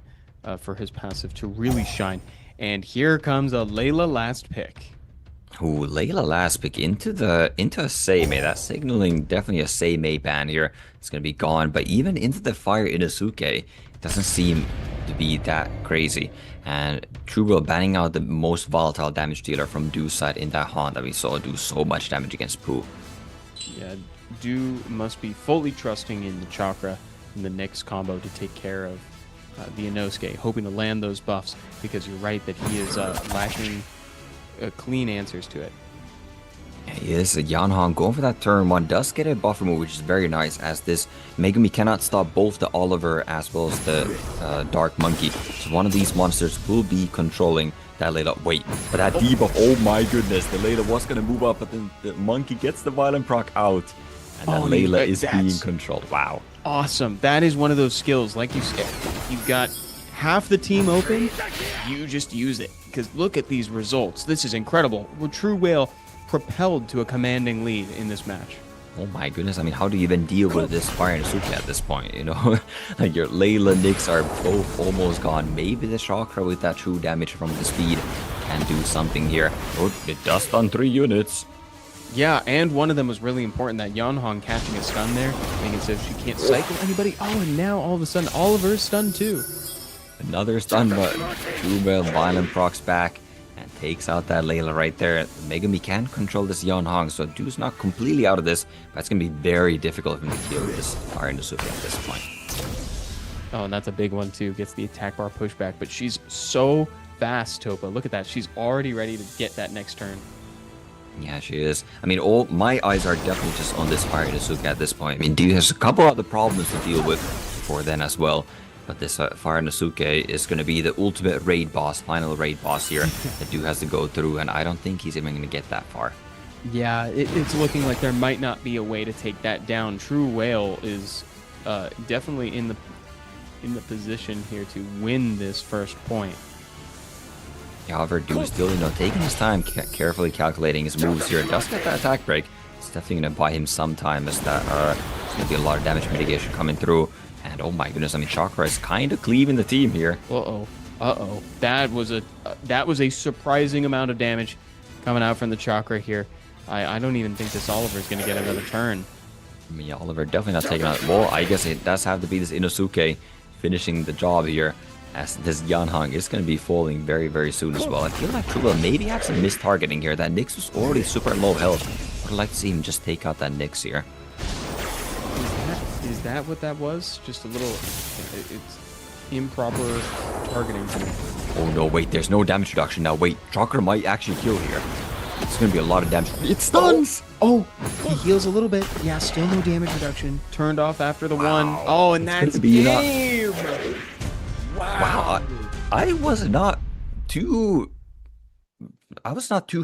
for his passive to really shine. And here comes a Layla last pick. Ooh, Layla last pick into a Seimei. That's signaling definitely a Seimei ban here. It's going to be gone. But even into the Fire Inosuke, it doesn't seem to be that crazy. And True Whale banning out the most volatile damage dealer from Do's side in that Han that we saw do so much damage against Pooh. Yeah, Do must be fully trusting in the Chakra and the Nyx combo to take care of the Inosuke, hoping to land those buffs, because you're right that he is lacking clean answers to it. He is. Yan Hong going for that turn 1 does get a buff remove, which is very nice, as this Megami cannot stop both the Oliver as well as the Dark Monkey. So one of these monsters will be controlling that Layla. Wait, but that debuff, oh my goodness, the Layla was going to move up, but then the Monkey gets the Violent proc out, and that Layla is being controlled. Wow. Awesome. That is one of those skills, like you said, you've got half the team open, you just use it. Because look at these results. This is incredible. Well, True Whale propelled to a commanding lead in this match. Oh my goodness, I mean, how do you even deal with this Fire and Suki at this point, Like your Layla Nyx are both almost gone. Maybe the Chakra with that true damage from the speed can do something here. Oh, it does stun 3 units. Yeah, and one of them was really important, that Yan Hong catching a stun there, making it so she can't cycle anybody. Oh, and now all of a sudden Oliver's stunned too. Another stun, but True Whale Violent procs back and takes out that Layla right there. Megami can control this Yan Hong, so Do's not completely out of this, but it's going to be very difficult for him to kill this Fire Nozuke at this point. Oh, and that's a big one too. Gets the attack bar pushback, but she's so fast, Topa. Look at that. She's already ready to get that next turn. Yeah, she is. I mean, all my eyes are definitely just on this Fire Inosuke at this point. I mean, Dew has a couple other problems to deal with before then as well. But this Fire Inosuke is going to be the ultimate raid boss, final raid boss here that Dew has to go through, and I don't think he's even going to get that far. Yeah, it's looking like there might not be a way to take that down. True Whale is definitely in the position here to win this first point. However, Dew is still, taking his time, carefully calculating his moves here. Does get that attack break. It's definitely going to buy him some time, as that there's going to be a lot of damage mitigation coming through. And oh my goodness, I mean, Chakra is kind of cleaving the team here. Uh-oh. That was a surprising amount of damage coming out from the Chakra here. I don't even think this Oliver is going to get another turn. I mean, Oliver definitely not taking out. Well, I guess it does have to be this Inosuke finishing the job here, as this Yanhang is going to be falling very, very soon as well. I feel like True Will maybe have some mistargeting here. That Nyx was already super low health. I'd like to see him just take out that Nyx here. Is that what that was? Just a little... It's improper targeting. Oh no, wait, there's no damage reduction now. Wait, Chakra might actually kill here. It's going to be a lot of damage. It stuns! Oh, he heals a little bit. Yeah, still no damage reduction. Turned off after the one. Oh, and that's game! Wow, I was not too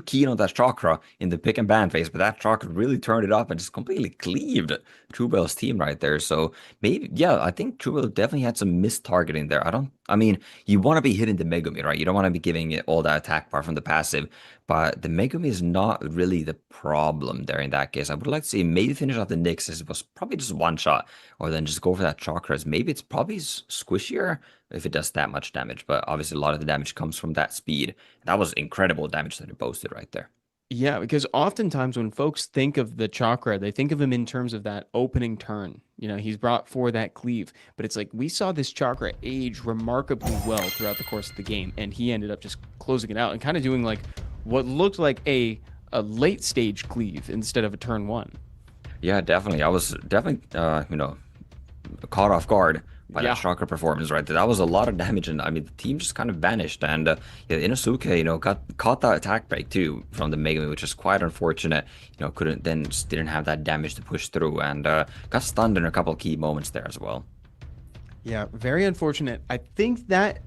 keen on that Chakra in the pick and ban phase, but that Chakra really turned it up and just completely cleaved Truebell's team right there. So maybe, yeah, I think Truebell definitely had some missed targeting there. I mean, you want to be hitting the Megumi, right? You don't want to be giving it all that attack bar from the passive, but the Megumi is not really the problem there in that case. I would like to see maybe finish off the Nyx, as it was probably just one shot, or then just go for that Chakra. Maybe it's probably squishier if it does that much damage, but obviously a lot of the damage comes from that speed. That was incredible damage that it boasted right there. Yeah, because oftentimes when folks think of the Chakra, they think of him in terms of that opening turn. He's brought for that cleave, but it's like we saw this Chakra age remarkably well throughout the course of the game, and he ended up just closing it out and kind of doing like what looked like a late stage cleave instead of a turn one. Yeah, definitely. I was definitely, caught off guard by that Chakra performance right there. That was a lot of damage, and I mean, the team just kind of vanished. And Inosuke, caught that attack break too from the Megumi, which is quite unfortunate. Didn't have that damage to push through, and got stunned in a couple key moments there as well. Yeah, very unfortunate. I think that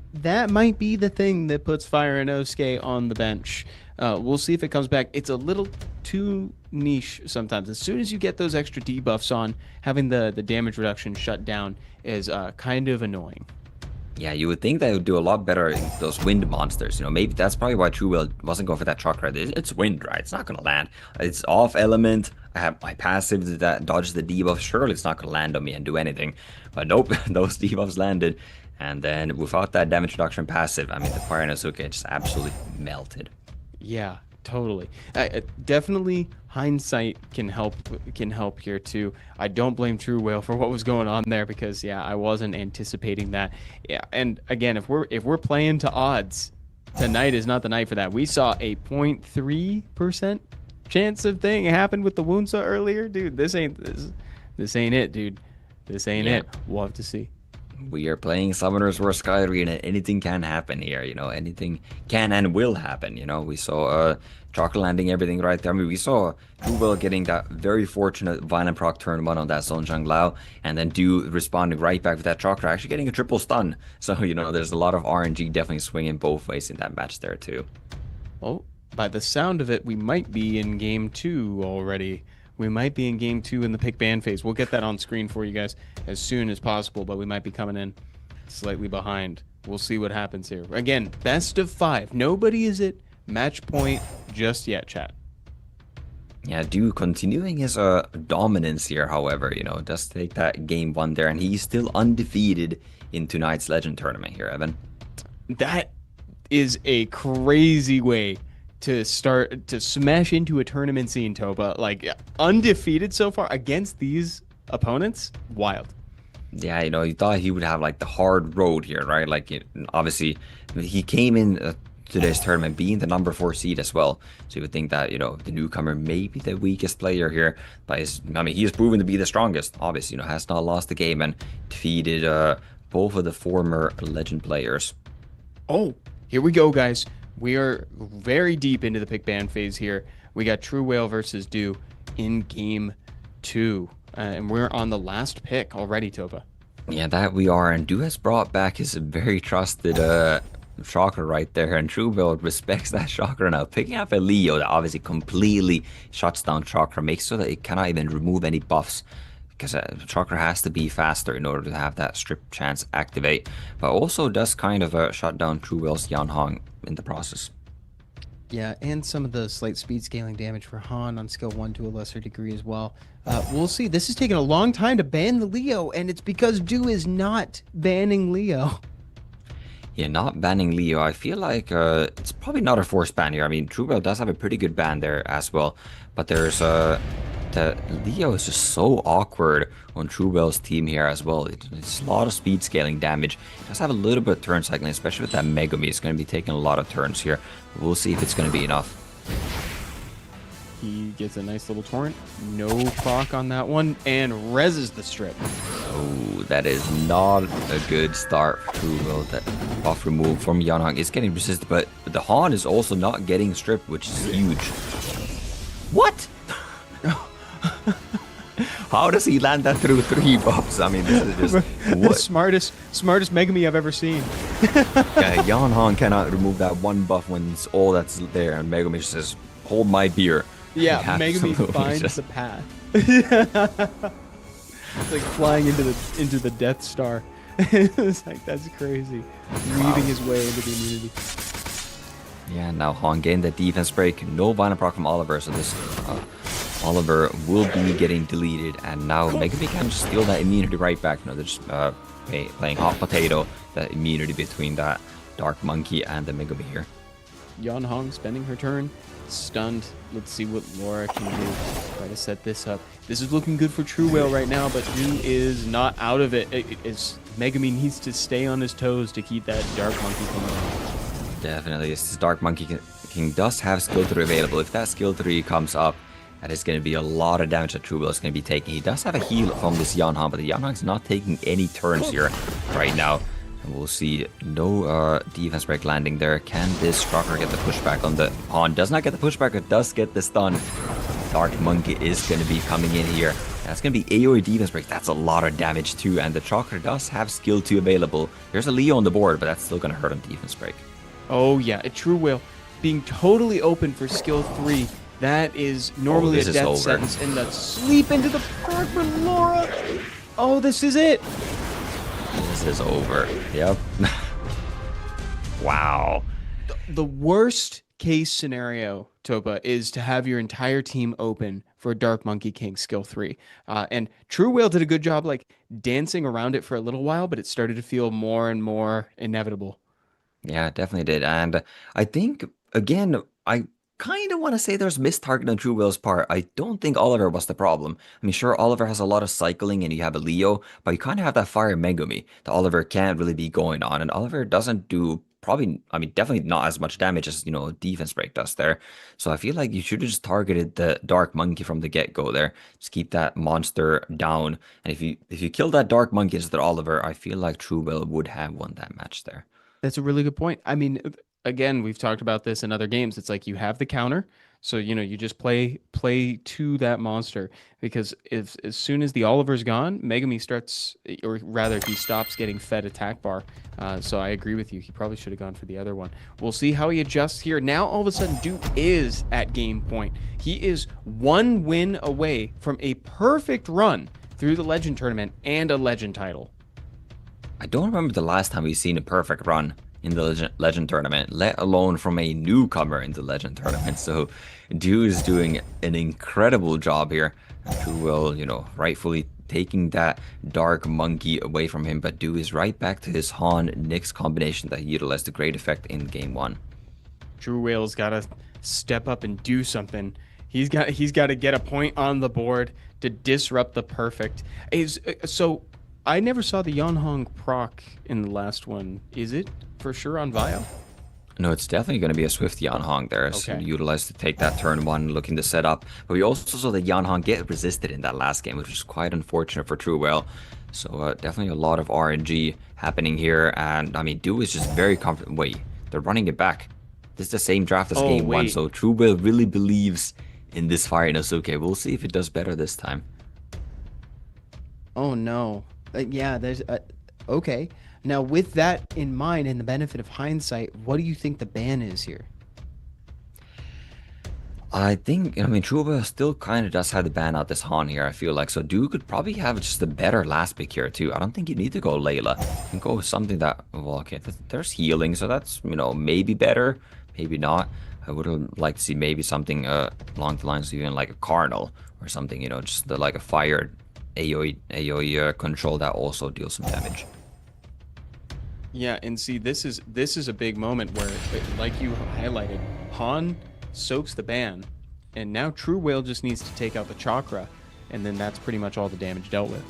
might be the thing that puts Fire Inosuke on the bench. We'll see if it comes back. It's a little too niche sometimes. As soon as you get those extra debuffs on, having the damage reduction shut down is kind of annoying. Yeah, you would think they would do a lot better in those wind monsters. Maybe that's probably why True Will wasn't going for that Chakra. It's wind, right? It's not going to land. It's off element. I have my passive that dodges the debuff. Surely it's not going to land on me and do anything. But nope, those debuffs landed. And then without that damage reduction passive, I mean, the Fire Inosuke just absolutely melted. Yeah, totally. Definitely hindsight can help here too. I don't blame True Whale for what was going on there, because I wasn't anticipating that. Yeah, and again, if we're playing to odds, tonight is not the night for that. We saw a 0.3% chance of thing happened with the Wunsa earlier, dude. This ain't it, dude. This ain't it. We'll have to see. We are playing Summoners vs. Sky Arena. Anything can happen here, anything can and will happen. We saw Chakra landing everything right there. I mean, we saw True Will getting that very fortunate Violent Proc turn 1 on that Sonjang Lao, and then Dew responding right back with that Chakra, actually getting a triple stun. So, there's a lot of RNG definitely swinging both ways in that match there, too. Oh, by the sound of it, we might be in game 2 already. We might be in game 2 in the pick ban phase. We'll get that on screen for you guys as soon as possible, but we might be coming in slightly behind. We'll see what happens here. Again, best of 5. Nobody is at match point just yet, chat. Yeah, Dew continuing his dominance here, however, does take that game 1 there, and he's still undefeated in tonight's Legend Tournament here, Evan. That is a crazy way to start to smash into a tournament scene, Toba. Like, undefeated so far against these opponents. Wild. Yeah, you thought he would have like the hard road here, right? Like, obviously he came in today's tournament being the number 4 seed as well, so you would think that the newcomer may be the weakest player here, but he has proven to be the strongest. Obviously, has not lost the game and defeated both of the former Legend players. Oh, here we go, guys. We are very deep into the pick ban phase here. We got True Whale versus Do in game 2. And we're on the last pick already, Topa. Yeah, that we are. And Du has brought back his very trusted shocker right there. And Truebill respects that shocker now. Picking up a Leo that obviously completely shuts down shocker, makes so that it cannot even remove any buffs. Because shocker has to be faster in order to have that strip chance activate. But also does kind of shut down Truebill's Yan Hong in the process. Yeah, and some of the slight speed scaling damage for Han on skill 1 to a lesser degree as well. We'll see. This is taking a long time to ban the Leo, and it's because Du is not banning Leo. Yeah, not banning Leo. I feel like it's probably not a forced ban here. I mean, Truebill does have a pretty good ban there as well. But there's the Leo is just so awkward on Truebill's team here as well. It's a lot of speed scaling damage. It does have a little bit of turn cycling, especially with that Megami. It's going to be taking a lot of turns here. We'll see if it's going to be enough. He gets a nice little torrent. No proc on that one. And reses the strip. Oh, that is not a good start for Truebill. That buff remove from Yanhong is getting resisted, but the Han is also not getting stripped, which is huge. What? How does he land that through 3 buffs? I mean, this is just the smartest Megami I've ever seen. Yeah, Yan Han cannot remove that 1 buff when it's all that's there, and Megami just says, "Hold my beer." Yeah, Megami finds the path. It's like flying into the Death Star. It's like, that's crazy. Weaving his way into the immunity. Yeah, now Han gained the defense break. No violent proc from Oliver, so this Oliver will be getting deleted, and now Megami can just steal that immunity right back. No, they're just playing hot potato, that immunity between that Dark Monkey and the Megami here. Yan Hong spending her turn, stunned. Let's see what Laura can do. Try to set this up. This is looking good for True Whale right now, but Du is not out of it. Megami needs to stay on his toes to keep that Dark Monkey coming. Definitely, this Dark Monkey King does have skill 3 available. If that skill 3 comes up, that is going to be a lot of damage that Truebill is going to be taking. He does have a heal from this Yanhan, but the Yanhan is not taking any turns here right now. And we'll see no defense break landing there. Can this Shocker get the pushback on the Han? Does not get the pushback, but does get the stun. Dark Monkey is going to be coming in here. That's going to be AoE defense break. That's a lot of damage too. And the Shocker does have skill 2 available. There's a Leo on the board, but that's still going to hurt on defense break. Oh yeah, a True Whale being totally open for skill 3. That is normally a death sentence, and the sleep into the park for Laura. Oh, this is it. This is over. Yep. Wow. The worst case scenario, Topa, is to have your entire team open for Dark Monkey King skill 3. And True Whale did a good job like dancing around it for a little while, but it started to feel more and more inevitable. Yeah, it definitely did. And I think, again, I kind of want to say there's missed target on True Will's part. I don't think Oliver was the problem. I mean, sure, Oliver has a lot of cycling and you have a Leo, but you kind of have that Fire Megami that Oliver can't really be going on. And Oliver doesn't do probably, I mean, definitely not as much damage as, defense break does there. So I feel like you should have just targeted the Dark Monkey from the get-go there. Just keep that monster down. And if you kill that Dark Monkey instead of Oliver, I feel like True Will would have won that match there. That's a really good point. I mean, again, we've talked about this in other games. It's like you have the counter, so you just play to that monster, because as soon as the Oliver's gone, Megami starts, or rather he stops getting fed attack bar. So I agree with you. He probably should have gone for the other one. We'll see how he adjusts here. Now all of a sudden Du is at game point. He is 1 win away from a perfect run through the Legend tournament and a Legend title. I don't remember the last time we've seen a perfect run in the Legend tournament, let alone from a newcomer in the Legend tournament. So Du is doing an incredible job here. True Will, rightfully taking that Dark Monkey away from him, but Du is right back to his Han-Nyx combination that he utilized to great effect in game 1. True Whale's got to step up and do something. He's got to get a point on the board to disrupt the perfect. So I never saw the Yanhong proc in the last one. Is it for sure on Vio? No, it's definitely going to be a Swift Yanhong there. It's utilized to take that turn 1, looking to set up. But we also saw the Yanhong get resisted in that last game, which was quite unfortunate for True Whale. So definitely a lot of RNG happening here. And I mean, Du is just very confident. Wait, they're running it back. This is the same draft as game 1. So True Whale really believes in this fire Inosuke. We'll see if it does better this time. Oh no. Yeah, there's okay. Now with that in mind and the benefit of hindsight, what do you think the ban is here? I think, I mean, Truba still kind of does have the ban out this Han here, I feel like. So Du could probably have just a better last pick here, too. I don't think you need to go Layla. You can go with something that, well, okay, there's healing, so that's, maybe better, maybe not. I would have liked to see maybe something along the lines of even like a Cardinal or something, just like a fire AoE control that also deals some damage. Yeah, and see, this is a big moment where, like you highlighted, Han soaks the ban, and now True Whale just needs to take out the chakra, and then that's pretty much all the damage dealt with.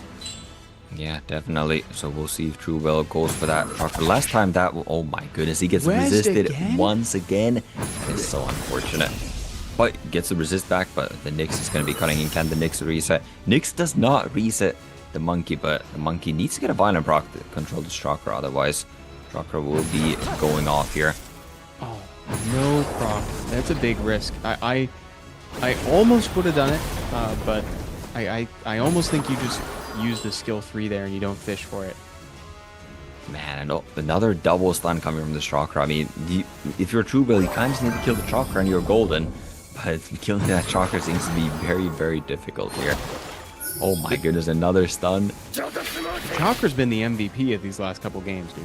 Yeah, definitely. So we'll see if True Whale goes for that chakra. Last time that, oh my goodness, he gets resisted again? once again. That is so unfortunate. But gets the resist back, but the Nyx is going to be cutting in. Can the Nyx reset? Nyx does not reset the monkey, but the monkey needs to get a violent proc to control this chakra, otherwise chakra will be going off here. Oh, no proc. That's a big risk. I almost would have done it, but I almost think you just use the skill 3 there and you don't fish for it. Man, I know another double stun coming from this chakra. I mean, if you're a True Whale, you kind of just need to kill the chakra and you're golden. But killing that chakra seems to be very, very difficult here. Oh my goodness, another stun. Chakra's been the MVP of these last couple games, dude.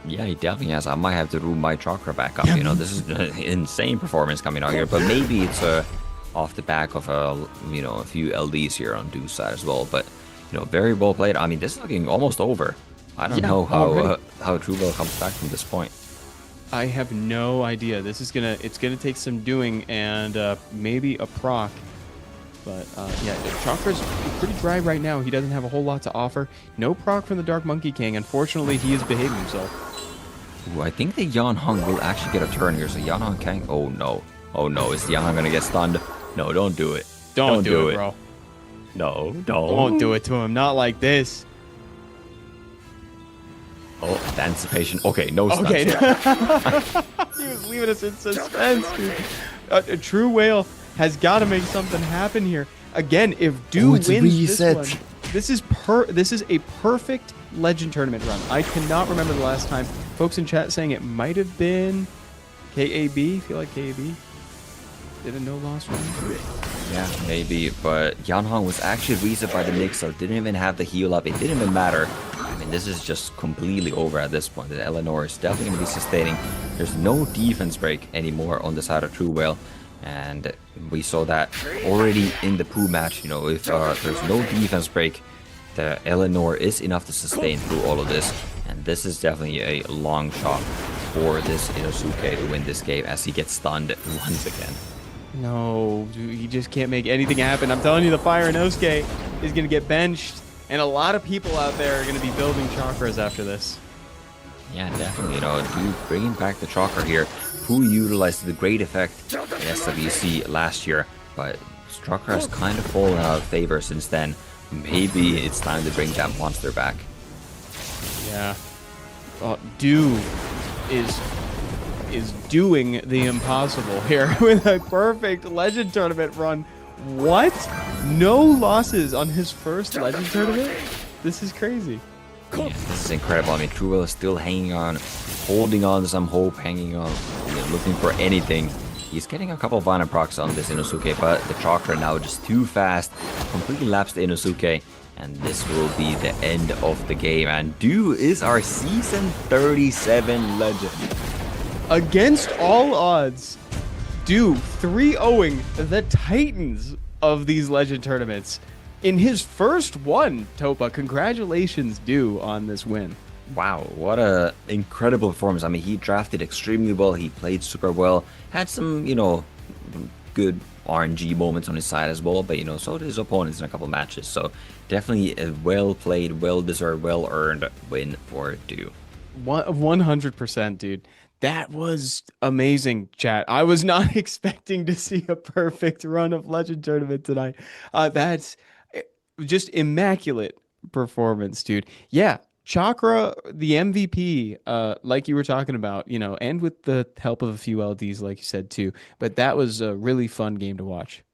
Yeah, he definitely has. I might have to room my chakra back up. This is an insane performance coming out here. But maybe it's off the back of a few LDs here on Du's side as well. But very well played. I mean, this is looking almost over. I don't know how True Whale comes back from this point. I have no idea. It's gonna take some doing and maybe a proc. But yeah, Chakra's pretty dry right now. He doesn't have a whole lot to offer. No proc from the Dark Monkey King. Unfortunately, he is behaving himself. Ooh, I think the Yan Hong will actually get a turn here. So Yan Hong can. Oh no. Oh no. Is the Yan Hong gonna get stunned? No, don't do it. Don't do it, bro. No, don't. Don't do it to him. Not like this. Oh, the anticipation. Okay, no stuns. Okay. He was leaving us in suspense, dude. A True Whale has got to make something happen here. Again, if Du wins this one, this is a perfect Legend Tournament run. I cannot remember the last time. Folks in chat saying it might have been KAB. I feel like KAB did a no loss run. Yeah, maybe. But Yan Hong was actually reset by the Nyx, so didn't even have the heal up. It didn't even matter. I mean, this is just completely over at this point. The Eleanor is definitely going to be sustaining. There's no defense break anymore on the side of True Whale. And we saw that already in the Pooh match. If there's no defense break, the Eleanor is enough to sustain through all of this. And this is definitely a long shot for this Inosuke to win this game as he gets stunned once again. No, dude, he just can't make anything happen. I'm telling you, the Fire Inosuke is going to get benched. And a lot of people out there are going to be building chakras after this. Yeah, definitely. Dude, bringing back the chakra here. Who utilized the great effect in SWC last year, but chakra has kind of fallen out of favor since then. Maybe it's time to bring that monster back. Yeah. Du is doing the impossible here with a perfect Legend Tournament run. What? No losses on his first Legend Tournament? This is crazy. Yeah, this is incredible. I mean, True Whale is still hanging on, holding on to some hope, hanging on, looking for anything. He's getting a couple of violent procs on this Inosuke, but the chakra now just too fast, completely laps the Inosuke, and this will be the end of the game. And Du is our Season 37 legend. Against all odds, Du 3-0ing the Titans of these Legend Tournaments. In his first one, Topa, congratulations Du on this win. Wow, what a incredible performance. I mean, he drafted extremely well. He played super well. Had some, good RNG moments on his side as well. But, so did his opponents in a couple matches. So definitely a well-played, well-deserved, well-earned win for Du. 100%, dude. That was amazing, chat. I was not expecting to see a perfect run of Legend Tournament tonight. That's just immaculate performance, dude. Yeah, Chakra, the MVP, like you were talking about, and with the help of a few LDs, like you said too. But that was a really fun game to watch.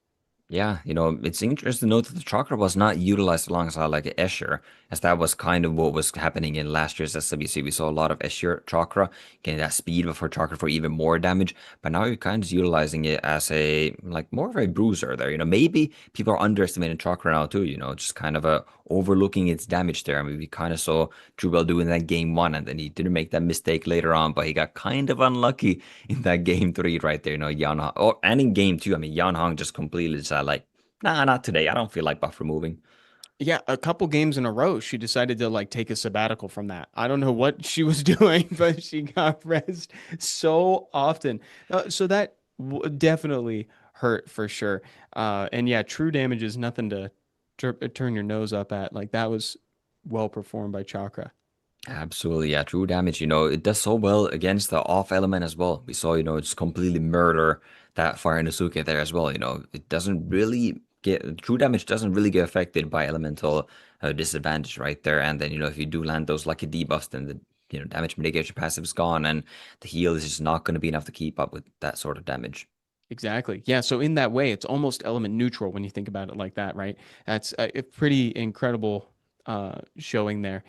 Yeah, it's interesting to note that the chakra was not utilized alongside like Escher, as that was kind of what was happening in last year's SWC. We saw a lot of Escher chakra getting that speed before chakra for even more damage, but now you're kind of utilizing it as a like more of a bruiser there. Maybe people are underestimating chakra now too. Just kind of overlooking its damage there. I mean, we kind of saw Jubel doing that game one, and then he didn't make that mistake later on, but he got kind of unlucky in that game three right there. Yan Hong, and in game two, I mean, Yan Hong just completely decided like, nah, not today. I don't feel like buff removing. Yeah, a couple games in a row, she decided to like take a sabbatical from that. I don't know what she was doing, but she got rest so often. So that definitely hurt for sure. And yeah, true damage is nothing to turn your nose up at. Like that was well performed by Chakra. Absolutely, yeah. True damage, it does so well against the off element as well. We saw, just completely murder that Fire Inosuke there as well. It doesn't really get true damage doesn't really get affected by elemental disadvantage right there. And then, if you do land those lucky debuffs, then the damage mitigation passive is gone, and the heal is just not going to be enough to keep up with that sort of damage. Exactly. Yeah. So in that way, it's almost element neutral when you think about it like that, right? That's a pretty incredible showing there.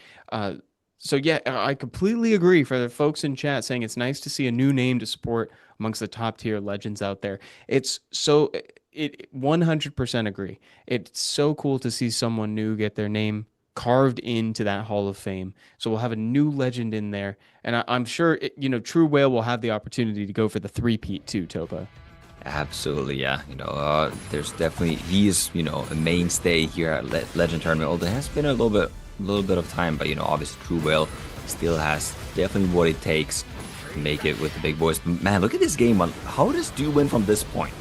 So yeah, I completely agree for the folks in chat saying it's nice to see a new name to support amongst the top tier legends out there. It's so it 100% agree. It's so cool to see someone new get their name carved into that Hall of Fame. So we'll have a new legend in there, and I'm sure True Whale will have the opportunity to go for the three-peat too, Topa. Absolutely, yeah. There's definitely he's a mainstay here at Legend Tournament. Although it has been a little bit of time, but obviously True Whale still has definitely what it takes to make it with the big boys. Man, look at this game one. How does Du win from this point?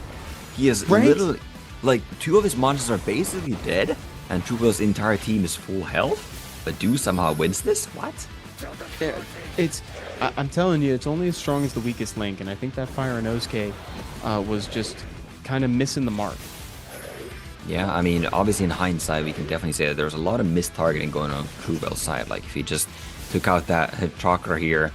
He is literally like two of his monsters are basically dead, and True Whale's entire team is full health. But Du somehow wins this. What? Yeah, I'm telling you, it's only as strong as the weakest link, and I think that Fire and Osuke was just kind of missing the mark. Yeah, I mean, obviously in hindsight, we can definitely say that there's a lot of missed targeting going on True Whale's side. Like, if he just took out that chakra here,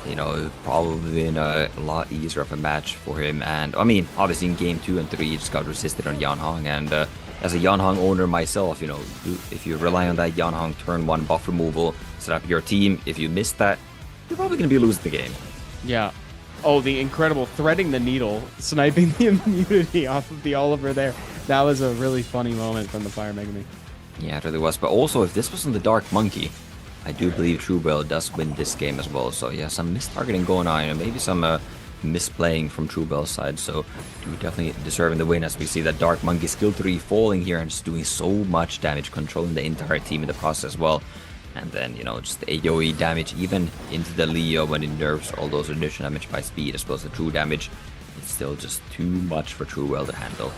it would probably been a lot easier of a match for him. And, I mean, obviously in game 2 and 3, he just got resisted on Yan Hong. And as a Yan Hong owner myself, if you rely on that Yan Hong turn 1 buff removal, set up your team, if you miss that, you're probably going to be losing the game. Yeah. Oh, the incredible threading the needle, sniping the immunity off of the Oliver there. That was a really funny moment from the Fire Megami. Yeah, it really was. But also, if this wasn't the Dark Monkey, I do believe True Whale does win this game as well. So yeah, some mistargeting going on, and maybe some misplaying from True Whale's side. So definitely deserving the win, as we see that Dark Monkey skill 3 falling here and just doing so much damage, controlling the entire team in the process as well. And then, just the AoE damage, even into the Leo when it nerfs all those additional damage by speed, as opposed to true damage. It's still just too much for True Whale to handle.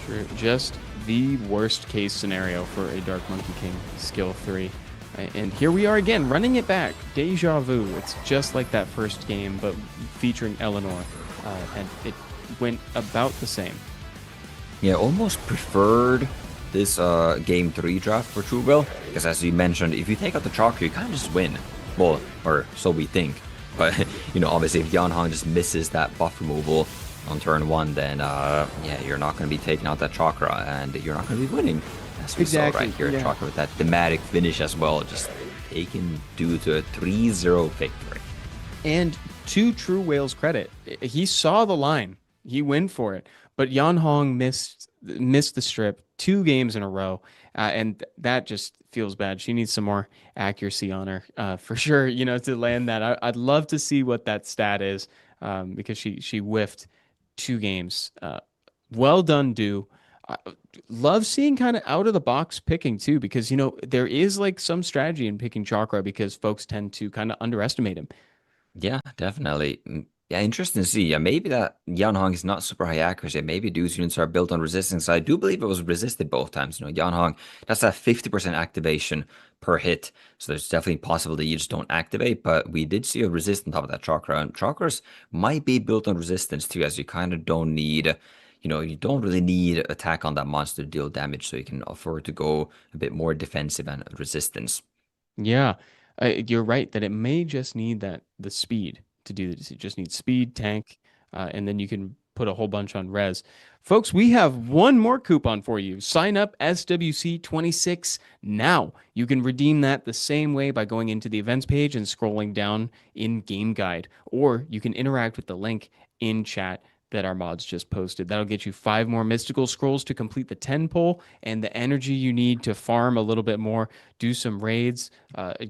True. Just the worst case scenario for a Dark Monkey King skill 3. And here we are again, running it back. Deja vu. It's just like that first game, but featuring Eleanor. And it went about the same. Yeah, almost preferred this game 3 draft for True Whale, because as you mentioned, if you take out the chakra, you kind of just win. Well, or so we think. But, obviously if Yan Hong just misses that buff removal on turn 1, then, yeah, you're not going to be taking out that chakra, and you're not going to be winning. As we saw right here, chakra with that thematic finish as well, just taken due to a 3-0 victory. And to True Whale's credit, he saw the line. He went for it. But Yan Hong missed the strip 2 games in a row, and that just feels bad. She needs some more accuracy on her, for sure. To land that. I'd love to see what that stat is, because she whiffed 2 games. Well done, Du. Love seeing kind of out of the box picking too, because there is like some strategy in picking chakra because folks tend to kind of underestimate him. Yeah, definitely. Yeah, interesting to see. Yeah, maybe that Yan Hong is not super high accuracy. Maybe Dude's units are built on resistance. I do believe it was resisted both times. Yan Hong, that's that 50% activation per hit. So there's definitely possible that you just don't activate. But we did see a resist on top of that chakra. And chakras might be built on resistance too, as you kind of don't need, you don't really need attack on that monster to deal damage. So you can afford to go a bit more defensive and resistance. Yeah. You're right that it may just need the speed to do this. It just needs speed, tank, and then you can put a whole bunch on res. Folks, we have one more coupon for you. Sign up SWC26 now. You can redeem that the same way by going into the events page and scrolling down in Game Guide, or you can interact with the link in chat that our mods just posted. That'll get you 5 more mystical scrolls to complete the 10 pull and the energy you need to farm a little bit more, do some raids,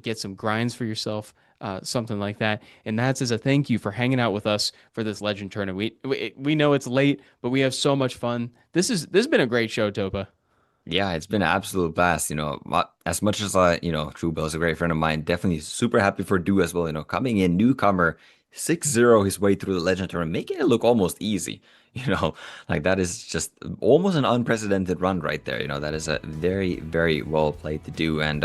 get some grinds for yourself, something like that. And that's as a thank you for hanging out with us for this Legend tournament. We know it's late, but we have so much fun. This has been a great show, Topa. Yeah, it's been an absolute blast. As much as Truebell is a great friend of mine, definitely super happy for Du as well. Coming in newcomer, 6-0 his way through the Legend tournament, making it look almost easy. Like that is just almost an unprecedented run right there. That is a very, very well played to do, and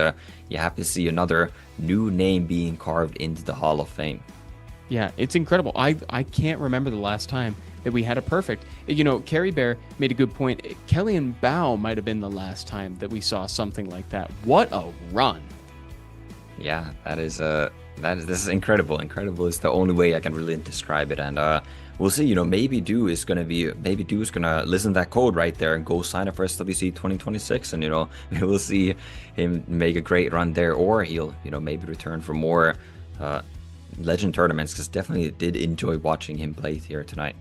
you have to see another new name being carved into the Hall of Fame. Yeah, it's incredible. I can't remember the last time that we had a perfect. Carrie Bear made a good point. Kelly and Bao might have been the last time that we saw something like that. What a run! Yeah, this is incredible. Incredible is the only way I can really describe it. And we'll see. Maybe Du is gonna listen to that code right there and go sign up for SWC 2026. And we will see him make a great run there, or he'll maybe return for more Legend tournaments, because definitely did enjoy watching him play here tonight.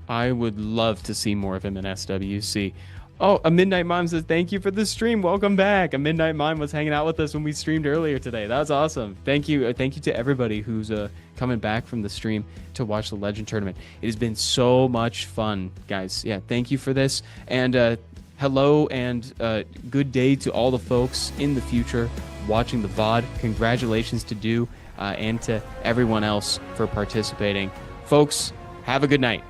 I would love to see more of him in SWC. Oh, a Midnight Mime says, thank you for the stream. Welcome back. A Midnight Mime was hanging out with us when we streamed earlier today. That was awesome. Thank you. Thank you to everybody who's coming back from the stream to watch the Legend tournament. It has been so much fun, guys. Yeah, thank you for this. And hello and good day to all the folks in the future watching the VOD. Congratulations to Du and to everyone else for participating. Folks, have a good night.